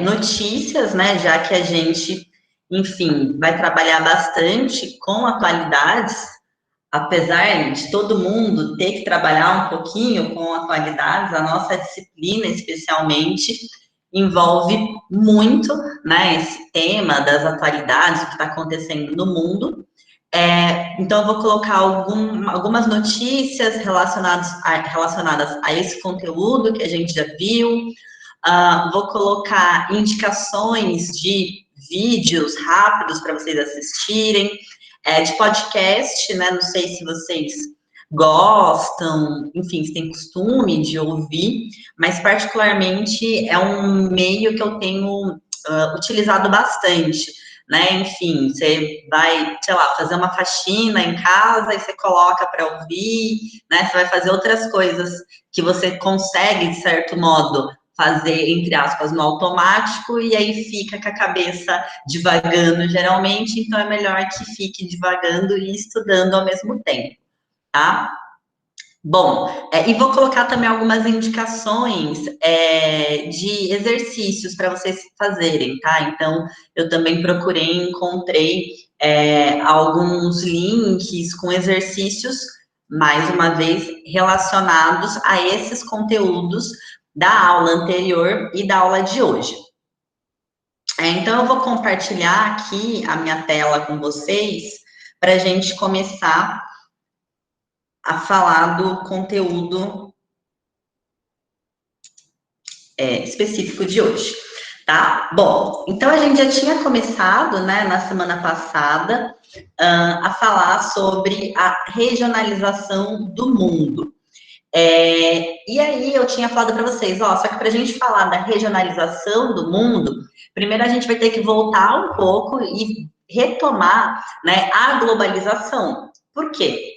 notícias, né, já que a gente, enfim, vai trabalhar bastante com atualidades, apesar de todo mundo ter que trabalhar um pouquinho com atualidades, a nossa disciplina, especialmente, envolve muito, né, esse tema das atualidades, o que está acontecendo no mundo. Então, eu vou colocar algumas notícias relacionadas a esse conteúdo que a gente já viu. Vou colocar indicações de vídeos rápidos para vocês assistirem, de podcast, né? Não sei se vocês gostam, enfim, se tem costume de ouvir, mas particularmente é um meio que eu tenho utilizado bastante, né? Enfim, você vai, sei lá, fazer uma faxina em casa e você coloca para ouvir, né? Você vai fazer outras coisas que você consegue, de certo modo, fazer, entre aspas, no automático, e aí fica com a cabeça divagando, geralmente, então é melhor que fique divagando e estudando ao mesmo tempo, tá? Bom, e vou colocar também algumas indicações de exercícios para vocês fazerem, tá? Então, eu também procurei, encontrei alguns links com exercícios, mais uma vez, relacionados a esses conteúdos da aula anterior e da aula de hoje. Então, eu vou compartilhar aqui a minha tela com vocês para a gente começar a falar do conteúdo específico de hoje, tá? Bom, então a gente já tinha começado, né, na semana passada, a falar sobre a regionalização do mundo. E aí eu tinha falado para vocês, só que para a gente falar da regionalização do mundo, primeiro a gente vai ter que voltar um pouco e retomar, né, a globalização. Por quê?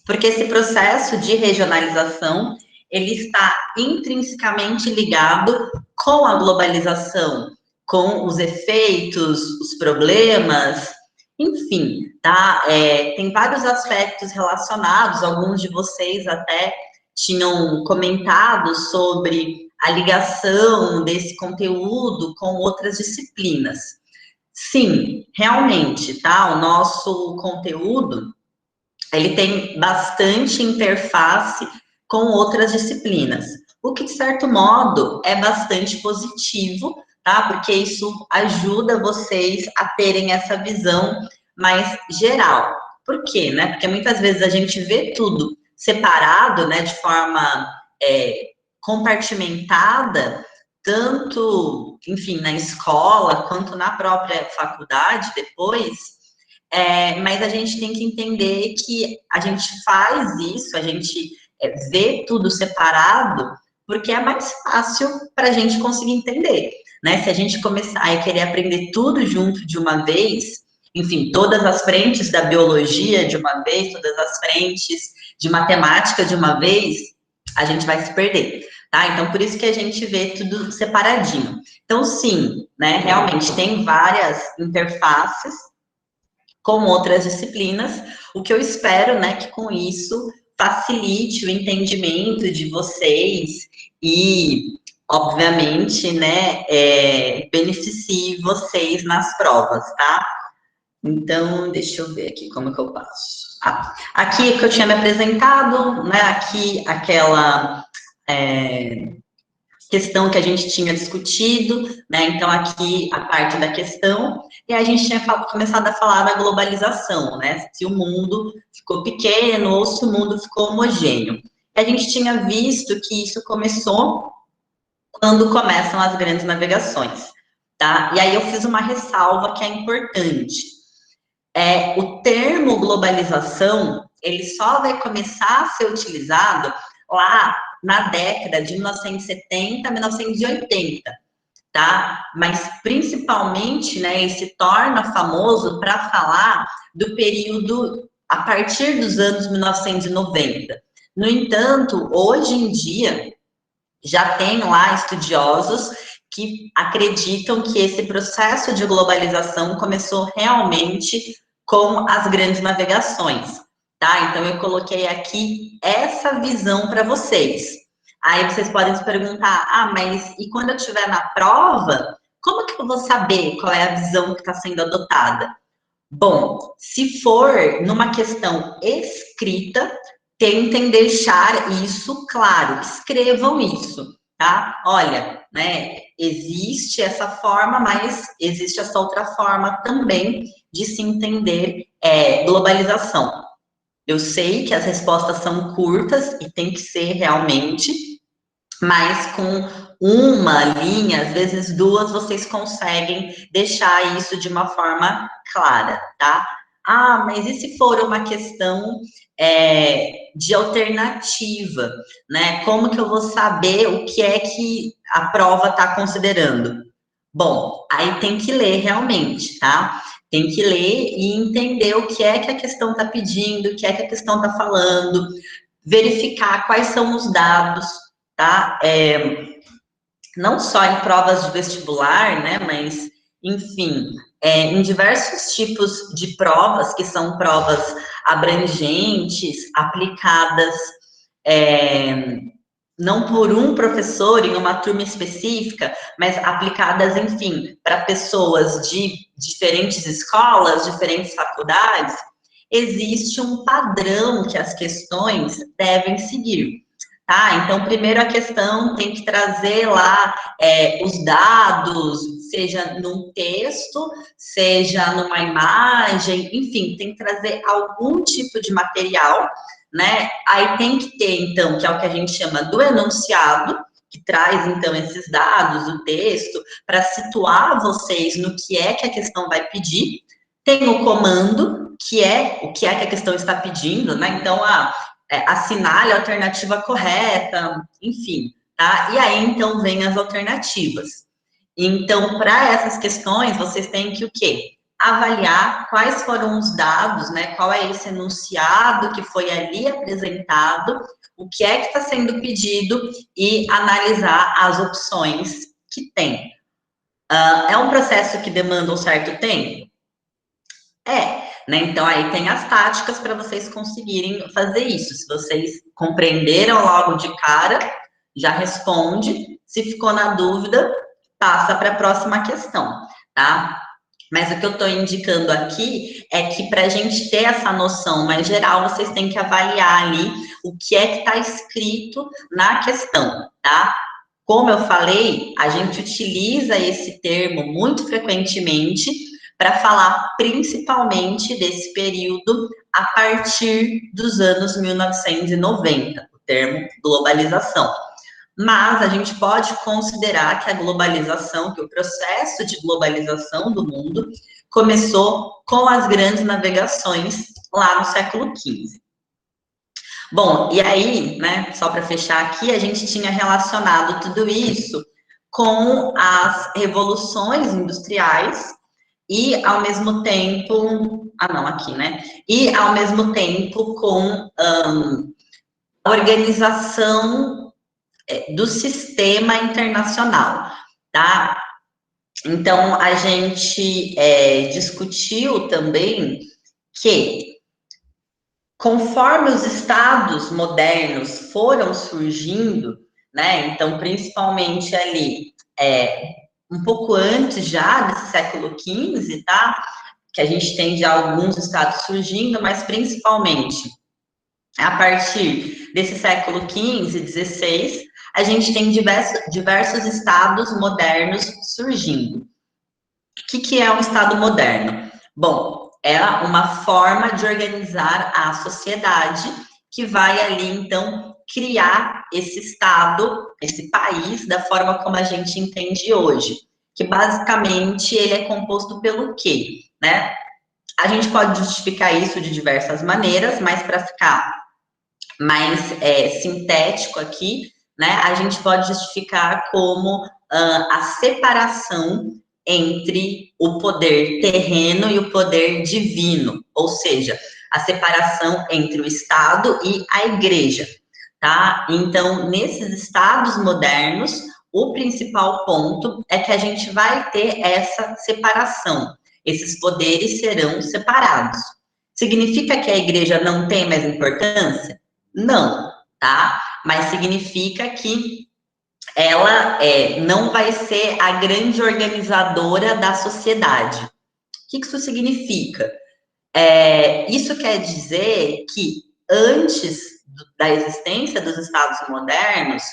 Porque esse processo de regionalização, ele está intrinsecamente ligado com a globalização, com os efeitos, os problemas, enfim, tá? Tem vários aspectos relacionados, alguns de vocês até tinham comentado sobre a ligação desse conteúdo com outras disciplinas. Sim, realmente, tá? O nosso conteúdo, ele tem bastante interface com outras disciplinas, o que, de certo modo, é bastante positivo, tá? Porque isso ajuda vocês a terem essa visão mais geral. Por quê, né? Porque muitas vezes a gente vê tudo separado, né, de forma compartimentada, tanto, enfim, na escola, quanto na própria faculdade depois, mas a gente tem que entender que a gente faz isso, a gente vê tudo separado, porque é mais fácil para a gente conseguir entender, né? Se a gente começar a querer aprender tudo junto de uma vez, enfim, todas as frentes da biologia de uma vez, todas as frentes de matemática de uma vez, a gente vai se perder, tá? Então, por isso que a gente vê tudo separadinho. Então, sim, né, realmente tem várias interfaces com outras disciplinas, o que eu espero, né, que com isso facilite o entendimento de vocês e, obviamente, né, beneficie vocês nas provas, tá? Então, deixa eu ver aqui como que eu passo. Aqui que eu tinha me apresentado, né, aqui aquela questão que a gente tinha discutido, né? Então, aqui a parte da questão, e a gente tinha começado a falar da globalização, né? Se o mundo ficou pequeno ou se o mundo ficou homogêneo. E a gente tinha visto que isso começou quando começam as grandes navegações, tá? E aí eu fiz uma ressalva que é importante. O termo globalização, ele só vai começar a ser utilizado lá na década de 1970 a 1980, tá? Mas, principalmente, né, ele se torna famoso para falar do período a partir dos anos 1990. No entanto, hoje em dia, já tem lá estudiosos que acreditam que esse processo de globalização começou realmente com as grandes navegações, tá? Então, eu coloquei aqui essa visão para vocês. Aí vocês podem se perguntar, ah, mas e quando eu estiver na prova, como que eu vou saber qual é a visão que está sendo adotada? Bom, se for numa questão escrita, tentem deixar isso claro, escrevam isso, tá? Olha, né, existe essa forma, mas existe essa outra forma também de se entender globalização. Eu sei que as respostas são curtas e tem que ser realmente, mas com uma linha, às vezes duas, vocês conseguem deixar isso de uma forma clara, tá? Ah, mas e se for uma questão de alternativa, né? Como que eu vou saber o que é que a prova está considerando? Bom, aí tem que ler realmente, tá? Tem que ler e entender o que é que a questão está pedindo, o que é que a questão está falando, verificar quais são os dados, tá? Não só em provas de vestibular, né? Mas, enfim, em diversos tipos de provas, que são provas abrangentes, aplicadas não por um professor em uma turma específica, mas aplicadas, enfim, para pessoas de diferentes escolas, diferentes faculdades, existe um padrão que as questões devem seguir. Tá? Então, primeiro a questão tem que trazer lá os dados, seja num texto, seja numa imagem, enfim, tem que trazer algum tipo de material, né? Aí tem que ter, então, que é o que a gente chama do enunciado, que traz, então, esses dados, o texto, para situar vocês no que é que a questão vai pedir. Tem o comando, que é o que é que a questão está pedindo, né? Então, assinale a alternativa correta, enfim, tá? E aí, então, vem as alternativas. Então, para essas questões, vocês têm que o quê? Avaliar quais foram os dados, né? Qual é esse enunciado que foi ali apresentado, o que é que está sendo pedido e analisar as opções que tem. É um processo que demanda um certo tempo? Né? Então aí tem as táticas para vocês conseguirem fazer isso. Se vocês compreenderam logo de cara, já responde. Se ficou na dúvida, passa para a próxima questão, tá? Mas o que eu estou indicando aqui é que para a gente ter essa noção mais geral, vocês têm que avaliar ali o que é que está escrito na questão, tá? Como eu falei, a gente utiliza esse termo muito frequentemente para falar principalmente desse período a partir dos anos 1990, o termo globalização. Mas a gente pode considerar que a globalização, que o processo de globalização do mundo começou com as grandes navegações lá no século XV. Bom, e aí, né, só para fechar aqui, a gente tinha relacionado tudo isso com as revoluções industriais e, ao mesmo tempo, aqui, né, e, ao mesmo tempo, com a organização do sistema internacional, tá? Então, a gente discutiu também que, conforme os estados modernos foram surgindo, né, então, principalmente ali, um pouco antes já desse século XV, tá, que a gente tem já alguns estados surgindo, mas principalmente a partir desse século XV, XVI, a gente tem diversos estados modernos surgindo. O que é um estado moderno? Bom, é uma forma de organizar a sociedade que vai ali, então, criar esse estado, esse país, da forma como a gente entende hoje. Que, basicamente, ele é composto pelo quê? Né? A gente pode justificar isso de diversas maneiras, mas para ficar mais sintético aqui, né, a gente pode justificar como a separação entre o poder terreno e o poder divino, ou seja, a separação entre o Estado e a Igreja, tá? Então, nesses estados modernos, o principal ponto é que a gente vai ter essa separação, esses poderes serão separados. Significa que a Igreja não tem mais importância? Não, tá? Mas significa que ela não vai ser a grande organizadora da sociedade. O que isso significa? Isso quer dizer que antes da existência dos Estados modernos,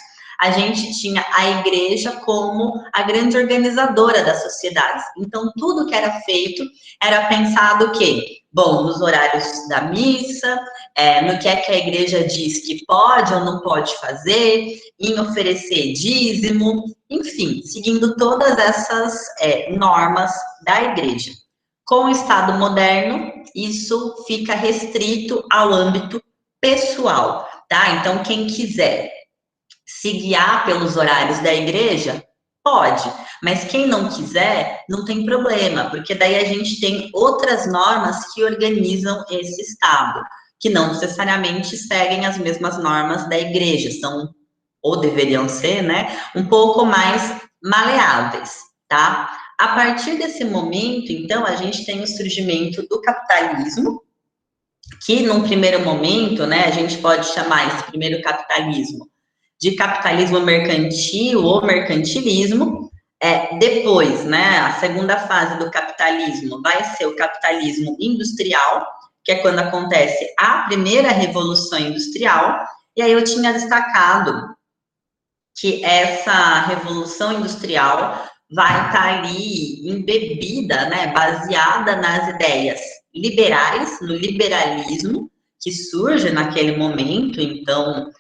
a gente tinha a igreja como a grande organizadora das sociedades. Então, tudo que era feito era pensado o quê? Bom, nos horários da missa, no que é que a igreja diz que pode ou não pode fazer, em oferecer dízimo, enfim, seguindo todas essas normas da igreja. Com o Estado moderno, isso fica restrito ao âmbito pessoal, tá? Então, quem quiser se guiar pelos horários da igreja, pode, mas quem não quiser, não tem problema, porque daí a gente tem outras normas que organizam esse Estado, que não necessariamente seguem as mesmas normas da igreja, são, ou deveriam ser, né, um pouco mais maleáveis, tá? A partir desse momento, então, a gente tem o surgimento do capitalismo, que num primeiro momento, né, a gente pode chamar esse primeiro capitalismo de capitalismo mercantil ou mercantilismo. Depois, né, a segunda fase do capitalismo vai ser o capitalismo industrial, que é quando acontece a primeira revolução industrial, e aí eu tinha destacado que essa revolução industrial vai estar ali embebida, né, baseada nas ideias liberais, no liberalismo que surge naquele momento, então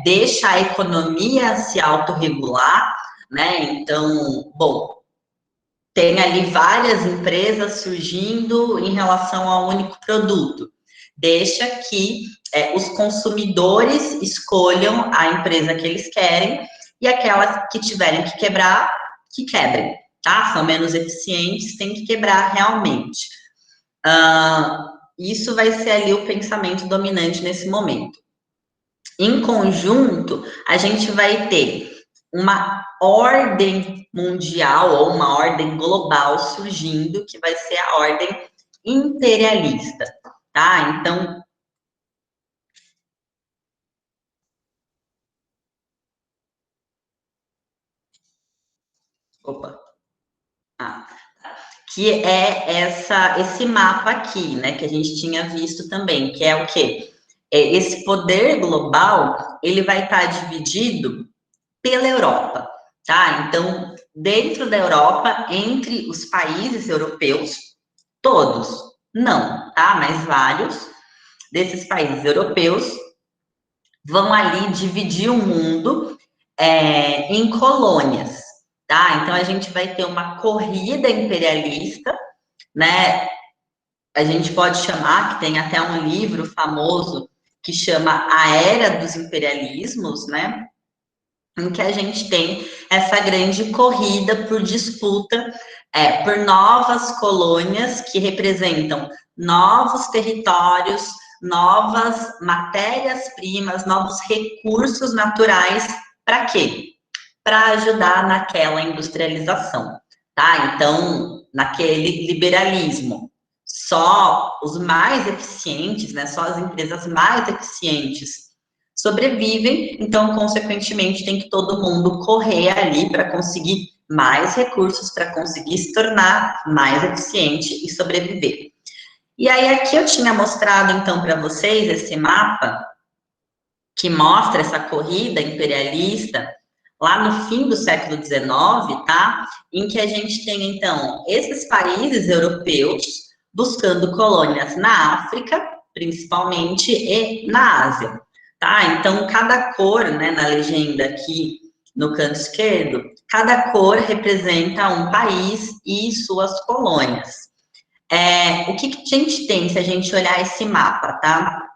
deixa a economia se autorregular, né? Então, bom, tem ali várias empresas surgindo em relação ao único produto. Deixa que os consumidores escolham a empresa que eles querem e aquelas que tiverem que quebrar, que quebrem, tá? São menos eficientes, tem que quebrar realmente. Isso vai ser ali o pensamento dominante nesse momento. Em conjunto, a gente vai ter uma ordem mundial ou uma ordem global surgindo, que vai ser a ordem imperialista, tá? Então, opa, ah, que é esse mapa aqui, né, que a gente tinha visto também, que é o quê? Esse poder global, ele vai estar dividido pela Europa, tá? Então, dentro da Europa, entre os países europeus, todos, não, tá? Mas vários desses países europeus vão ali dividir o mundo em colônias, tá? Então, a gente vai ter uma corrida imperialista, né? A gente pode chamar, que tem até um livro famoso que chama A Era dos Imperialismos, né? Em que a gente tem essa grande corrida por disputa por novas colônias que representam novos territórios, novas matérias-primas, novos recursos naturais, para quê? Para ajudar naquela industrialização, tá? Então, naquele liberalismo, só os mais eficientes, né? Só as empresas mais eficientes sobrevivem, então, consequentemente, tem que todo mundo correr ali para conseguir mais recursos, para conseguir se tornar mais eficiente e sobreviver. E aí, aqui eu tinha mostrado, então, para vocês esse mapa que mostra essa corrida imperialista lá no fim do século XIX, tá? Em que a gente tem, então, esses países europeus buscando colônias na África, principalmente, e na Ásia. Tá? Então, cada cor, né, na legenda aqui no canto esquerdo, cada cor representa um país e suas colônias. O que a gente tem se a gente olhar esse mapa, tá?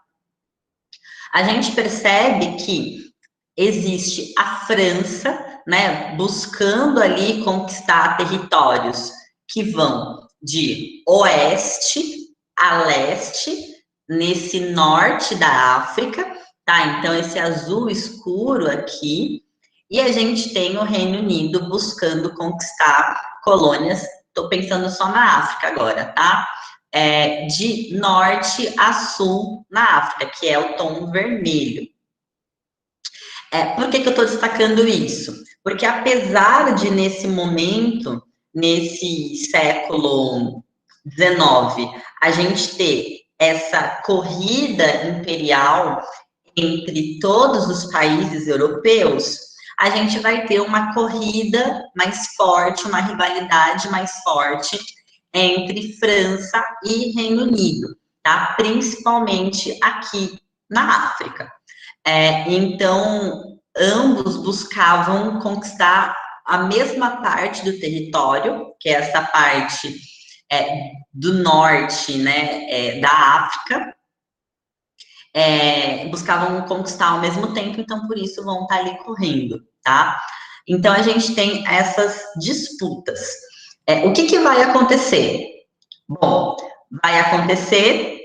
A gente percebe que existe a França, né, buscando ali conquistar territórios que vão de oeste a leste, nesse norte da África, tá? Então, esse azul escuro aqui, e a gente tem o Reino Unido buscando conquistar colônias, estou pensando só na África agora, tá? De norte a sul na África, que é o tom vermelho. Por que que eu estou destacando isso? Porque apesar de, nesse momento, nesse século XIX, a gente ter essa corrida imperial entre todos os países europeus, a gente vai ter uma corrida mais forte, uma rivalidade mais forte entre França e Reino Unido, tá? Principalmente aqui na África. Então, ambos buscavam conquistar a mesma parte do território, que é essa parte do norte, né, da África, buscavam conquistar ao mesmo tempo, então por isso vão estar ali correndo, tá? Então a gente tem essas disputas. O que que vai acontecer? Bom, vai acontecer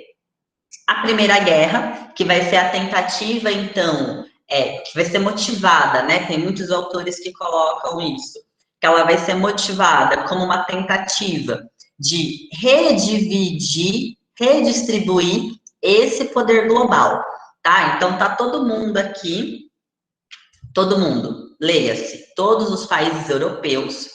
a Primeira Guerra, que vai ser a tentativa, então, que vai ser motivada, né? Tem muitos autores que colocam isso, que ela vai ser motivada como uma tentativa de redividir, redistribuir esse poder global, tá? Então, tá todo mundo aqui, todo mundo, leia-se, todos os países europeus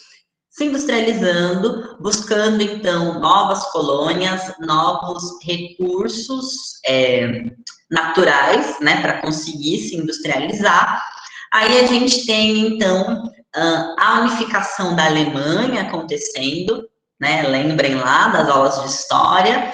se industrializando, buscando, então, novas colônias, novos recursos naturais, né, para conseguir se industrializar. Aí a gente tem, então, a unificação da Alemanha acontecendo, né, lembrem lá das aulas de história,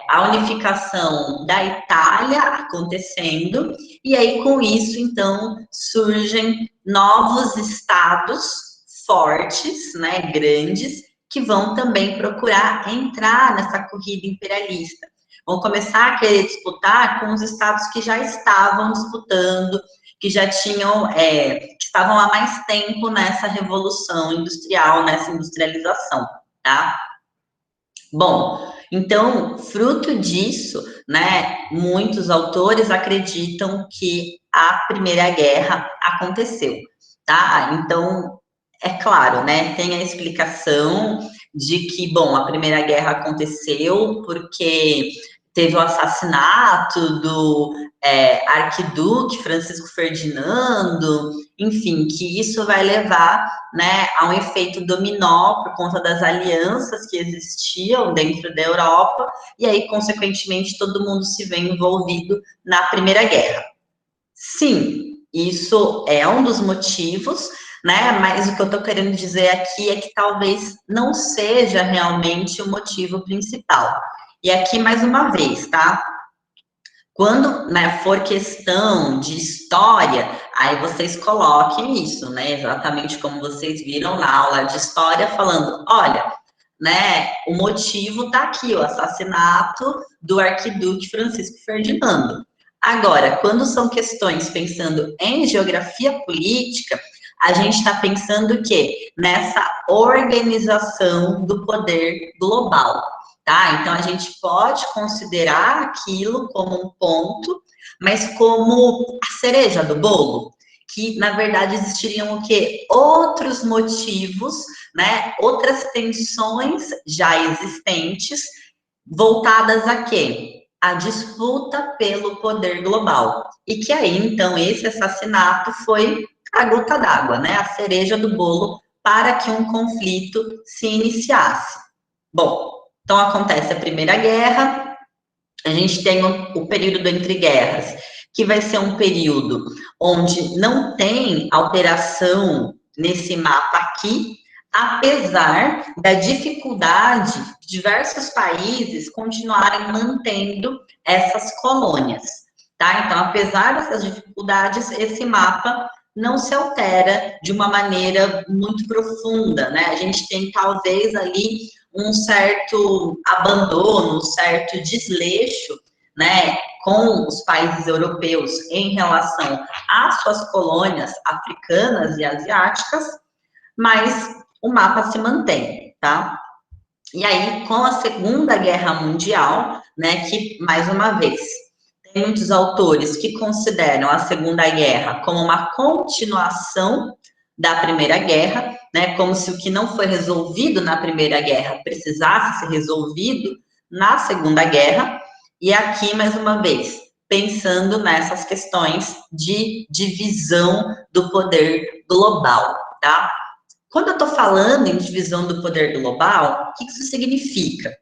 a unificação da Itália acontecendo, e aí com isso, então, surgem novos estados fortes, né, grandes, que vão também procurar entrar nessa corrida imperialista. Vão começar a querer disputar com os estados que já estavam disputando, que já tinham, que estavam há mais tempo nessa revolução industrial, nessa industrialização, tá? Bom, então, fruto disso, né, muitos autores acreditam que a Primeira Guerra aconteceu, tá? Então, é claro, né, tem a explicação de que, bom, a Primeira Guerra aconteceu porque teve o assassinato do arquiduque Francisco Ferdinando, enfim, que isso vai levar, né, a um efeito dominó por conta das alianças que existiam dentro da Europa, e aí, consequentemente, todo mundo se vê envolvido na Primeira Guerra. Sim, isso é um dos motivos, né? Mas o que eu estou querendo dizer aqui é que talvez não seja realmente o motivo principal. E aqui, mais uma vez, tá? Quando, né, for questão de história, aí vocês coloquem isso, né? Exatamente como vocês viram na aula de história, falando, olha, né, o motivo tá aqui, o assassinato do arquiduque Francisco Ferdinando. Agora, quando são questões pensando em geografia política, a gente está pensando o quê? Nessa organização do poder global, tá? Então, a gente pode considerar aquilo como um ponto, mas como a cereja do bolo, que, na verdade, existiriam o quê? Outros motivos, né? Outras tensões já existentes, voltadas a quê? A disputa pelo poder global. E que aí, então, esse assassinato foi a gota d'água, né? A cereja do bolo para que um conflito se iniciasse. Bom, então acontece a Primeira Guerra, a gente tem o período entre guerras, que vai ser um período onde não tem alteração nesse mapa aqui, apesar da dificuldade de diversos países continuarem mantendo essas colônias, tá? Então, apesar dessas dificuldades, esse mapa não se altera de uma maneira muito profunda, né? A gente tem talvez ali um certo abandono, um certo desleixo, né, com os países europeus em relação às suas colônias africanas e asiáticas, mas o mapa se mantém, tá? E aí, com a Segunda Guerra Mundial, né, que, mais uma vez, tem muitos autores que consideram a Segunda Guerra como uma continuação da Primeira Guerra, né, como se o que não foi resolvido na Primeira Guerra precisasse ser resolvido na Segunda Guerra. E aqui, mais uma vez, pensando nessas questões de divisão do poder global, tá? Quando eu estou falando em divisão do poder global, o que isso significa?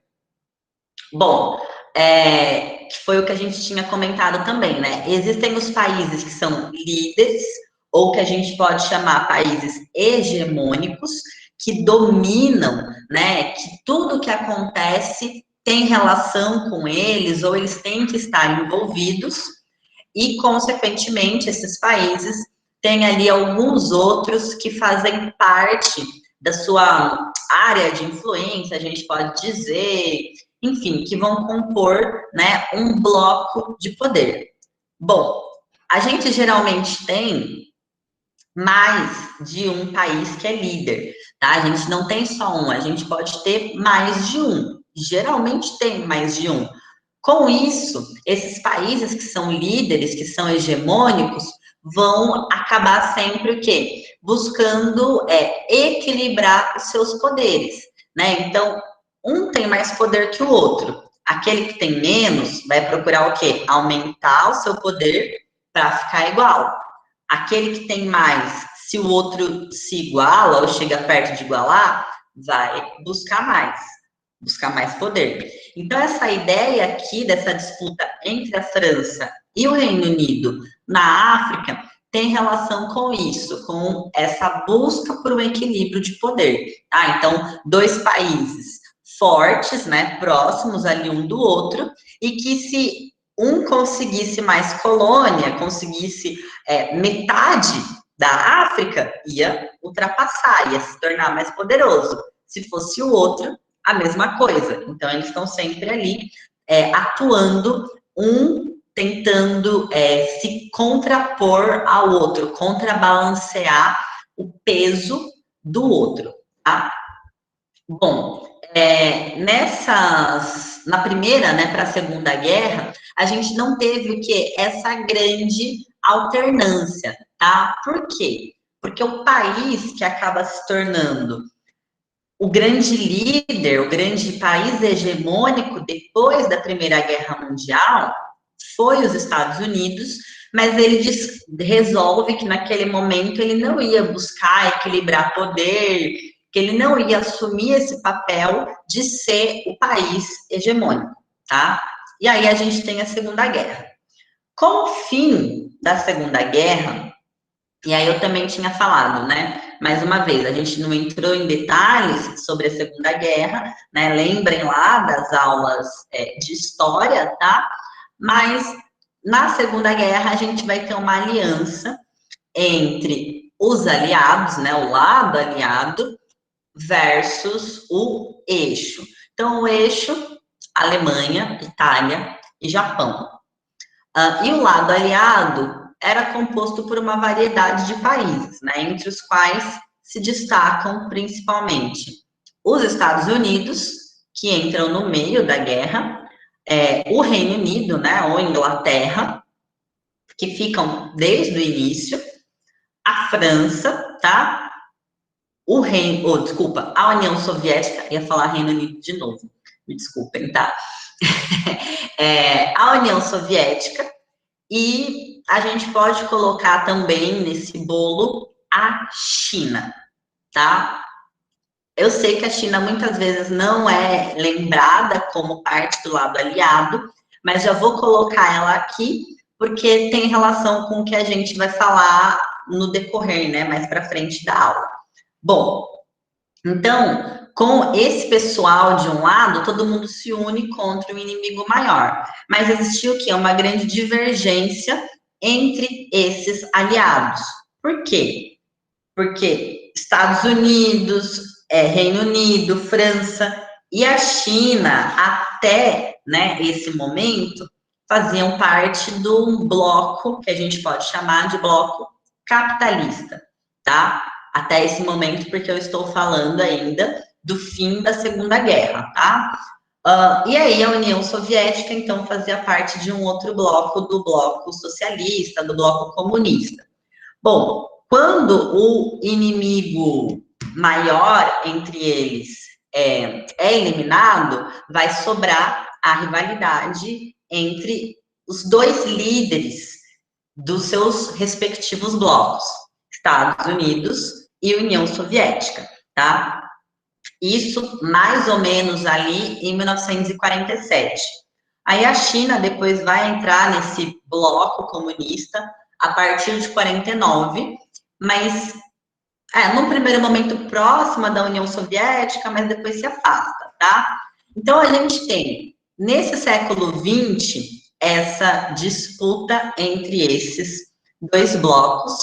Bom, que foi o que a gente tinha comentado também, né? Existem os países que são líderes, ou que a gente pode chamar países hegemônicos, que dominam, né? Que tudo que acontece tem relação com eles, ou eles têm que estar envolvidos, e, consequentemente, esses países têm ali alguns outros que fazem parte da sua área de influência, a gente pode dizer, enfim, que vão compor, né, um bloco de poder. Bom, a gente geralmente tem mais de um país que é líder, tá? A gente não tem só um, a gente pode ter mais de um. Geralmente tem mais de um. Com isso, esses países que são líderes, que são hegemônicos, vão acabar sempre o quê? Buscando equilibrar os seus poderes, né? Então, um tem mais poder que o outro. Aquele que tem menos vai procurar o quê? Aumentar o seu poder para ficar igual. Aquele que tem mais, se o outro se iguala ou chega perto de igualar, vai buscar mais poder. Então, essa ideia aqui dessa disputa entre a França e o Reino Unido na África tem relação com isso, com essa busca por um equilíbrio de poder. Tá? Então, dois países fortes, né, próximos ali um do outro, e que se um conseguisse mais colônia, conseguisse metade da África, ia ultrapassar, ia se tornar mais poderoso. Se fosse o outro, a mesma coisa. Então, eles estão sempre ali atuando, um tentando se contrapor ao outro, contrabalancear o peso do outro, tá? Bom, na primeira, né, para a Segunda Guerra, a gente não teve o quê? Essa grande alternância, tá? Por quê? Porque o país que acaba se tornando o grande líder, o grande país hegemônico depois da Primeira Guerra Mundial foi os Estados Unidos, mas ele resolve que naquele momento ele não ia buscar equilibrar poder, que ele não ia assumir esse papel de ser o país hegemônico, tá? E aí a gente tem a Segunda Guerra. Com o fim da Segunda Guerra, e aí eu também tinha falado, né? Mais uma vez, a gente não entrou em detalhes sobre a Segunda Guerra, né? Lembrem lá das aulas de história, tá? Mas na Segunda Guerra a gente vai ter uma aliança entre os aliados, né? O lado aliado versus o eixo. Então, o eixo, Alemanha, Itália e Japão. E o lado aliado era composto por uma variedade de países, né, entre os quais se destacam principalmente os Estados Unidos, que entram no meio da guerra, o Reino Unido, né, ou Inglaterra, que ficam desde o início, a França, tá? A União Soviética, ia falar Reino Unido de novo, me desculpem, tá? A União Soviética, e a gente pode colocar também nesse bolo a China, tá? Eu sei que a China muitas vezes não é lembrada como parte do lado aliado, mas já vou colocar ela aqui, porque tem relação com o que a gente vai falar no decorrer, né, mais para frente da aula. Bom, então, com esse pessoal de um lado, todo mundo se une contra um inimigo maior. Mas existiu o quê? Uma grande divergência entre esses aliados. Por quê? Porque Estados Unidos, Reino Unido, França e a China, até, né, esse momento, faziam parte de um bloco que a gente pode chamar de bloco capitalista, tá? Até esse momento, porque eu estou falando ainda do fim da Segunda Guerra, tá? E aí a União Soviética, então, fazia parte de um outro bloco, do bloco socialista, do bloco comunista. Bom, quando o inimigo maior entre eles é eliminado, vai sobrar a rivalidade entre os dois líderes dos seus respectivos blocos, Estados Unidos e União Soviética, tá? Isso mais ou menos ali em 1947. Aí a China depois vai entrar nesse bloco comunista a partir de 49, mas num primeiro momento próxima da União Soviética, mas depois se afasta, tá? Então a gente tem, nesse século XX, essa disputa entre esses dois blocos,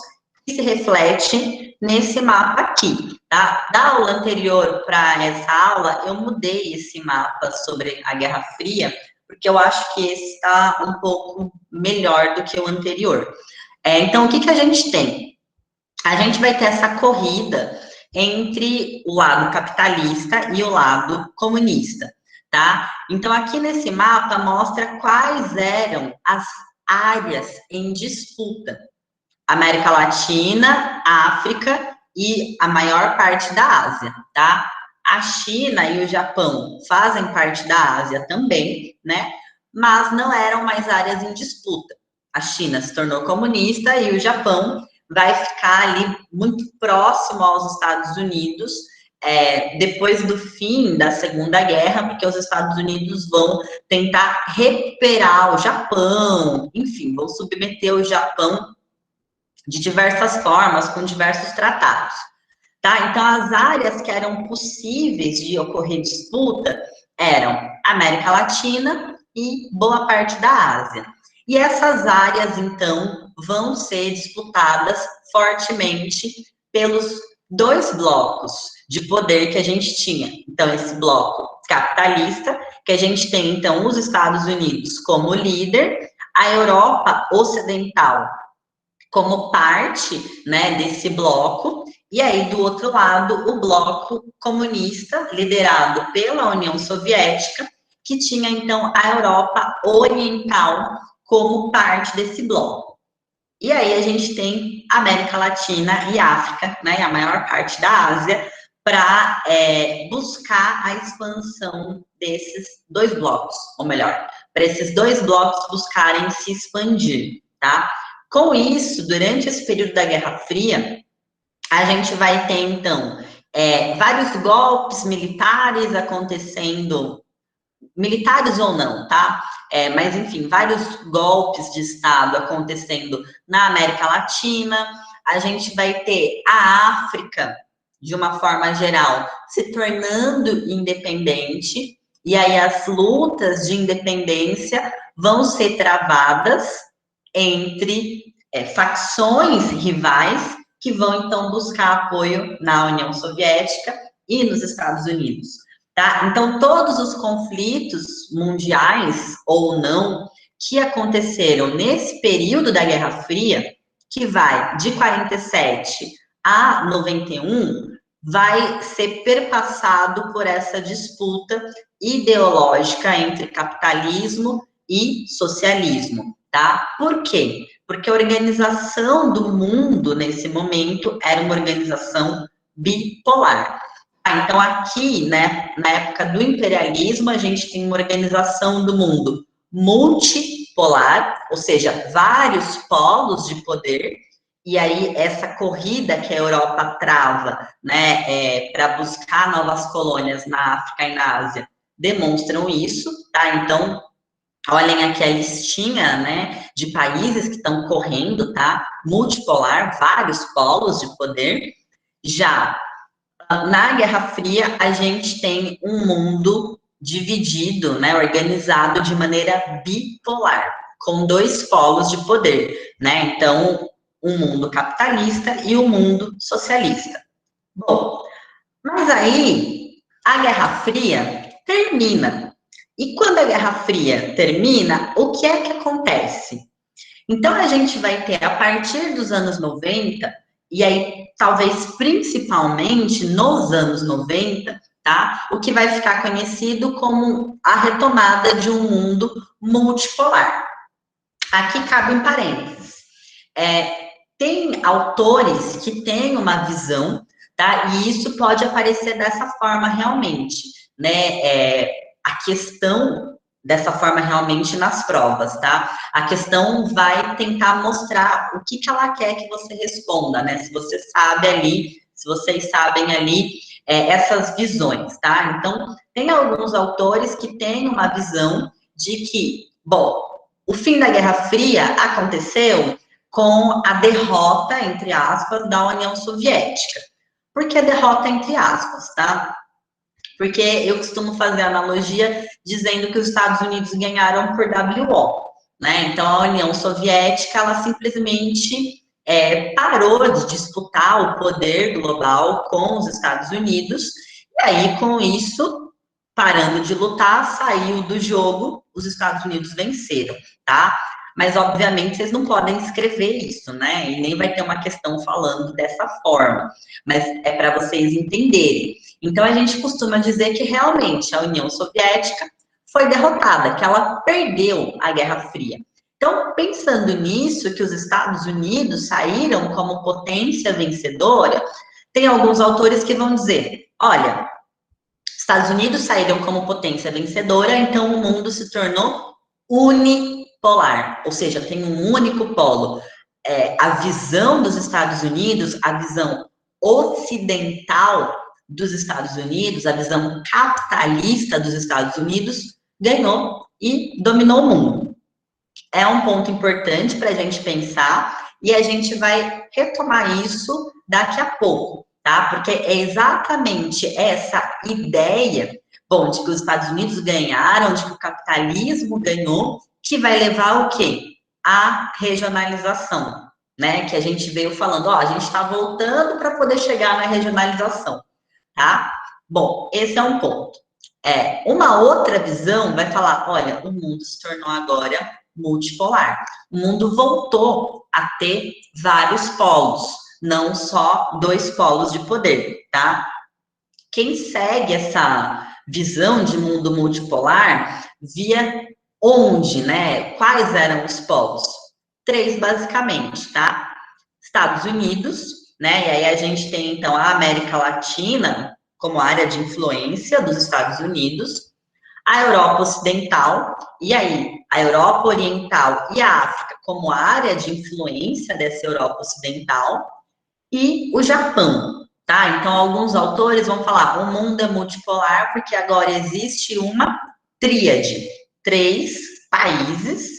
que se reflete nesse mapa aqui, tá? Da aula anterior para essa aula, eu mudei esse mapa sobre a Guerra Fria, porque eu acho que esse está um pouco melhor do que o anterior. Então, o que a gente tem? A gente vai ter essa corrida entre o lado capitalista e o lado comunista, tá? Então, aqui nesse mapa mostra quais eram as áreas em disputa. América Latina, África e a maior parte da Ásia, tá? A China e o Japão fazem parte da Ásia também, né? Mas não eram mais áreas em disputa. A China se tornou comunista e o Japão vai ficar ali muito próximo aos Estados Unidos, depois do fim da Segunda Guerra, porque os Estados Unidos vão tentar recuperar o Japão, enfim, vão submeter o Japão de diversas formas, com diversos tratados, tá? Então, as áreas que eram possíveis de ocorrer disputa eram América Latina e boa parte da Ásia. E essas áreas, então, vão ser disputadas fortemente pelos dois blocos de poder que a gente tinha. Então, esse bloco capitalista, que a gente tem, então, os Estados Unidos como líder, a Europa Ocidental como parte, né, desse bloco, e aí, do outro lado, o bloco comunista, liderado pela União Soviética, que tinha, então, a Europa Oriental como parte desse bloco. E aí a gente tem América Latina e África, né, a maior parte da Ásia, para buscar a expansão desses dois blocos, ou melhor, para esses dois blocos buscarem se expandir, tá? Com isso, durante esse período da Guerra Fria, a gente vai ter, então, vários golpes militares acontecendo, militares ou não, tá? Mas, enfim, vários golpes de Estado acontecendo na América Latina. A gente vai ter a África, de uma forma geral, se tornando independente, e aí as lutas de independência vão ser travadas entre facções rivais que vão, então, buscar apoio na União Soviética e nos Estados Unidos, tá? Então, todos os conflitos mundiais, ou não, que aconteceram nesse período da Guerra Fria, que vai de 47 a 91, vai ser perpassado por essa disputa ideológica entre capitalismo e socialismo, tá? Por quê? Porque a organização do mundo, nesse momento, era uma organização bipolar. Então, aqui, né, na época do imperialismo, a gente tem uma organização do mundo multipolar, ou seja, vários polos de poder, e aí essa corrida que a Europa trava, né, para buscar novas colônias na África e na Ásia, demonstram isso, tá? Então, olhem aqui a listinha, né, de países que estão correndo, tá? Multipolar, vários polos de poder. Já na Guerra Fria, a gente tem um mundo dividido, né, organizado de maneira bipolar, com dois polos de poder, né? Então, um mundo capitalista e um mundo socialista. Bom, mas aí a Guerra Fria termina. E quando a Guerra Fria termina, o que é que acontece? Então, a gente vai ter, a partir dos anos 90, e aí, talvez principalmente nos anos 90, tá? O que vai ficar conhecido como a retomada de um mundo multipolar. Aqui cabe um parênteses. Tem autores que têm uma visão, tá? E isso pode aparecer dessa forma realmente, né? A questão dessa forma realmente nas provas, tá? A questão vai tentar mostrar o que ela quer que você responda, né? Se você sabe ali, se vocês sabem ali essas visões, tá? Então, tem alguns autores que têm uma visão de que, bom, o fim da Guerra Fria aconteceu com a derrota, entre aspas, da União Soviética. Por que derrota, entre aspas, tá? Porque eu costumo fazer analogia dizendo que os Estados Unidos ganharam por WO, né? Então, a União Soviética, ela simplesmente parou de disputar o poder global com os Estados Unidos, e aí, com isso, parando de lutar, saiu do jogo, os Estados Unidos venceram, tá? Mas, obviamente, vocês não podem escrever isso, né? E nem vai ter uma questão falando dessa forma, mas é para vocês entenderem. Então, a gente costuma dizer que realmente a União Soviética foi derrotada, que ela perdeu a Guerra Fria. Então, pensando nisso, que os Estados Unidos saíram como potência vencedora, tem alguns autores que vão dizer, olha, Estados Unidos saíram como potência vencedora, então o mundo se tornou unipolar, ou seja, tem um único polo. A visão dos Estados Unidos, a visão ocidental dos Estados Unidos, a visão capitalista dos Estados Unidos, ganhou e dominou o mundo. É um ponto importante para a gente pensar e a gente vai retomar isso daqui a pouco, tá? Porque é exatamente essa ideia, bom, de que os Estados Unidos ganharam, de que o capitalismo ganhou, que vai levar o quê? A regionalização, né? Que a gente veio falando, ó, a gente está voltando para poder chegar na regionalização, tá? Bom, esse é um ponto. Uma outra visão vai falar, olha, o mundo se tornou agora multipolar. O mundo voltou a ter vários polos, não só 2 polos de poder, tá? Quem segue essa visão de mundo multipolar via onde, né? Quais eram os polos? 3, basicamente, tá? Estados Unidos, né? E aí a gente tem, então, a América Latina como área de influência dos Estados Unidos, a Europa Ocidental, e aí a Europa Oriental e a África como área de influência dessa Europa Ocidental, e o Japão, tá? Então, alguns autores vão falar, o mundo é multipolar porque agora existe uma tríade, 3 países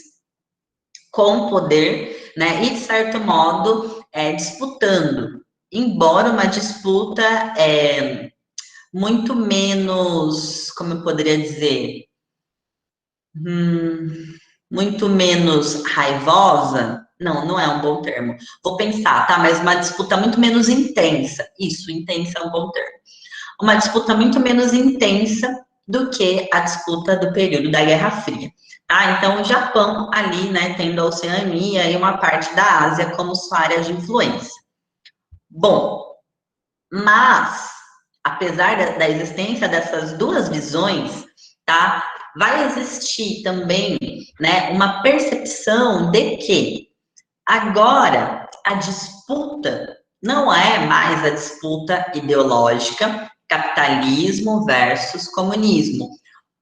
com poder, né? E, de certo modo, disputando, embora uma disputa muito menos, como eu poderia dizer, muito menos raivosa, não é um bom termo. Vou pensar, tá? Mas uma disputa muito menos intensa. Isso, intensa é um bom termo. Uma disputa muito menos intensa do que a disputa do período da Guerra Fria. Tá? Então, o Japão ali, né, tendo a Oceania e uma parte da Ásia como sua área de influência. Bom, mas, apesar da existência dessas 2 visões, tá? Vai existir também, né, uma percepção de que agora a disputa não é mais a disputa ideológica, capitalismo versus comunismo.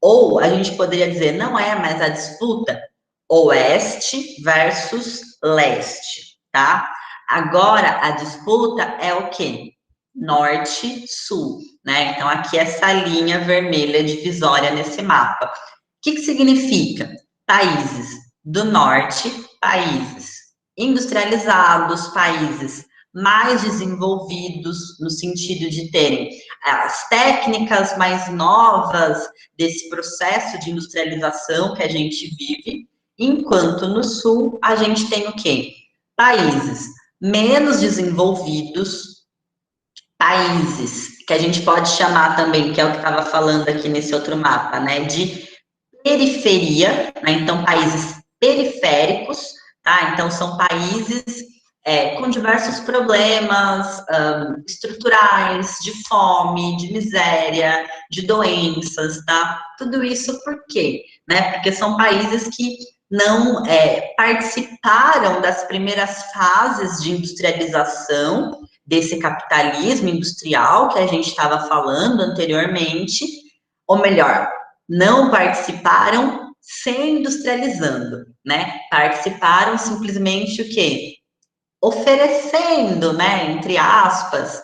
Ou a gente poderia dizer, não é mais a disputa oeste versus leste, tá? Agora a disputa é o quê? Norte-sul, né? Então, aqui essa linha vermelha divisória nesse mapa. O que significa? Países do norte, países industrializados, países mais desenvolvidos, no sentido de terem as técnicas mais novas desse processo de industrialização que a gente vive, enquanto no sul a gente tem o quê? Países menos desenvolvidos, países que a gente pode chamar também, que é o que estava falando aqui nesse outro mapa, né, de periferia, né, então países periféricos, tá, então são países com diversos problemas estruturais, de fome, de miséria, de doenças, tá, tudo isso por quê? Né, porque são países que não participaram das primeiras fases de industrialização, desse capitalismo industrial que a gente estava falando anteriormente, ou melhor, não participaram se industrializando, né? Participaram simplesmente o quê? Oferecendo, né, entre aspas,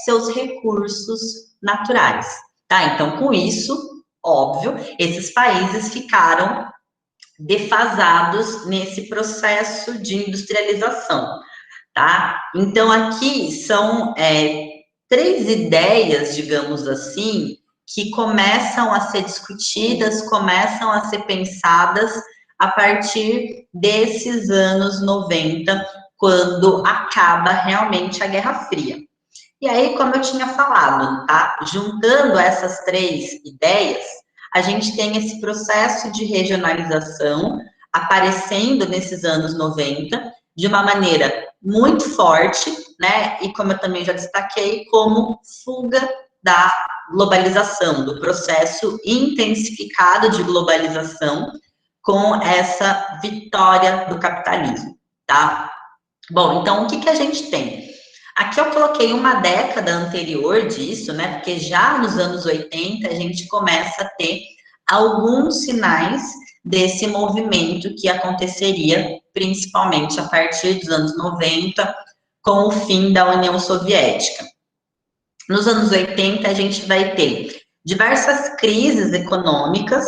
seus recursos naturais, tá? Então, com isso, óbvio, esses países ficaram defasados nesse processo de industrialização, tá? Então, aqui são três ideias, digamos assim, que começam a ser discutidas, começam a ser pensadas a partir desses anos 90, quando acaba realmente a Guerra Fria. E aí, como eu tinha falado, tá? Juntando essas três ideias, a gente tem esse processo de regionalização aparecendo nesses anos 90 de uma maneira muito forte, né? E como eu também já destaquei, como fuga da globalização, do processo intensificado de globalização com essa vitória do capitalismo, tá? Bom, então o que que a gente tem? Aqui eu coloquei uma década anterior disso, né? Porque já nos anos 80 a gente começa a ter alguns sinais desse movimento que aconteceria principalmente a partir dos anos 90, com o fim da União Soviética. Nos anos 80 a gente vai ter diversas crises econômicas,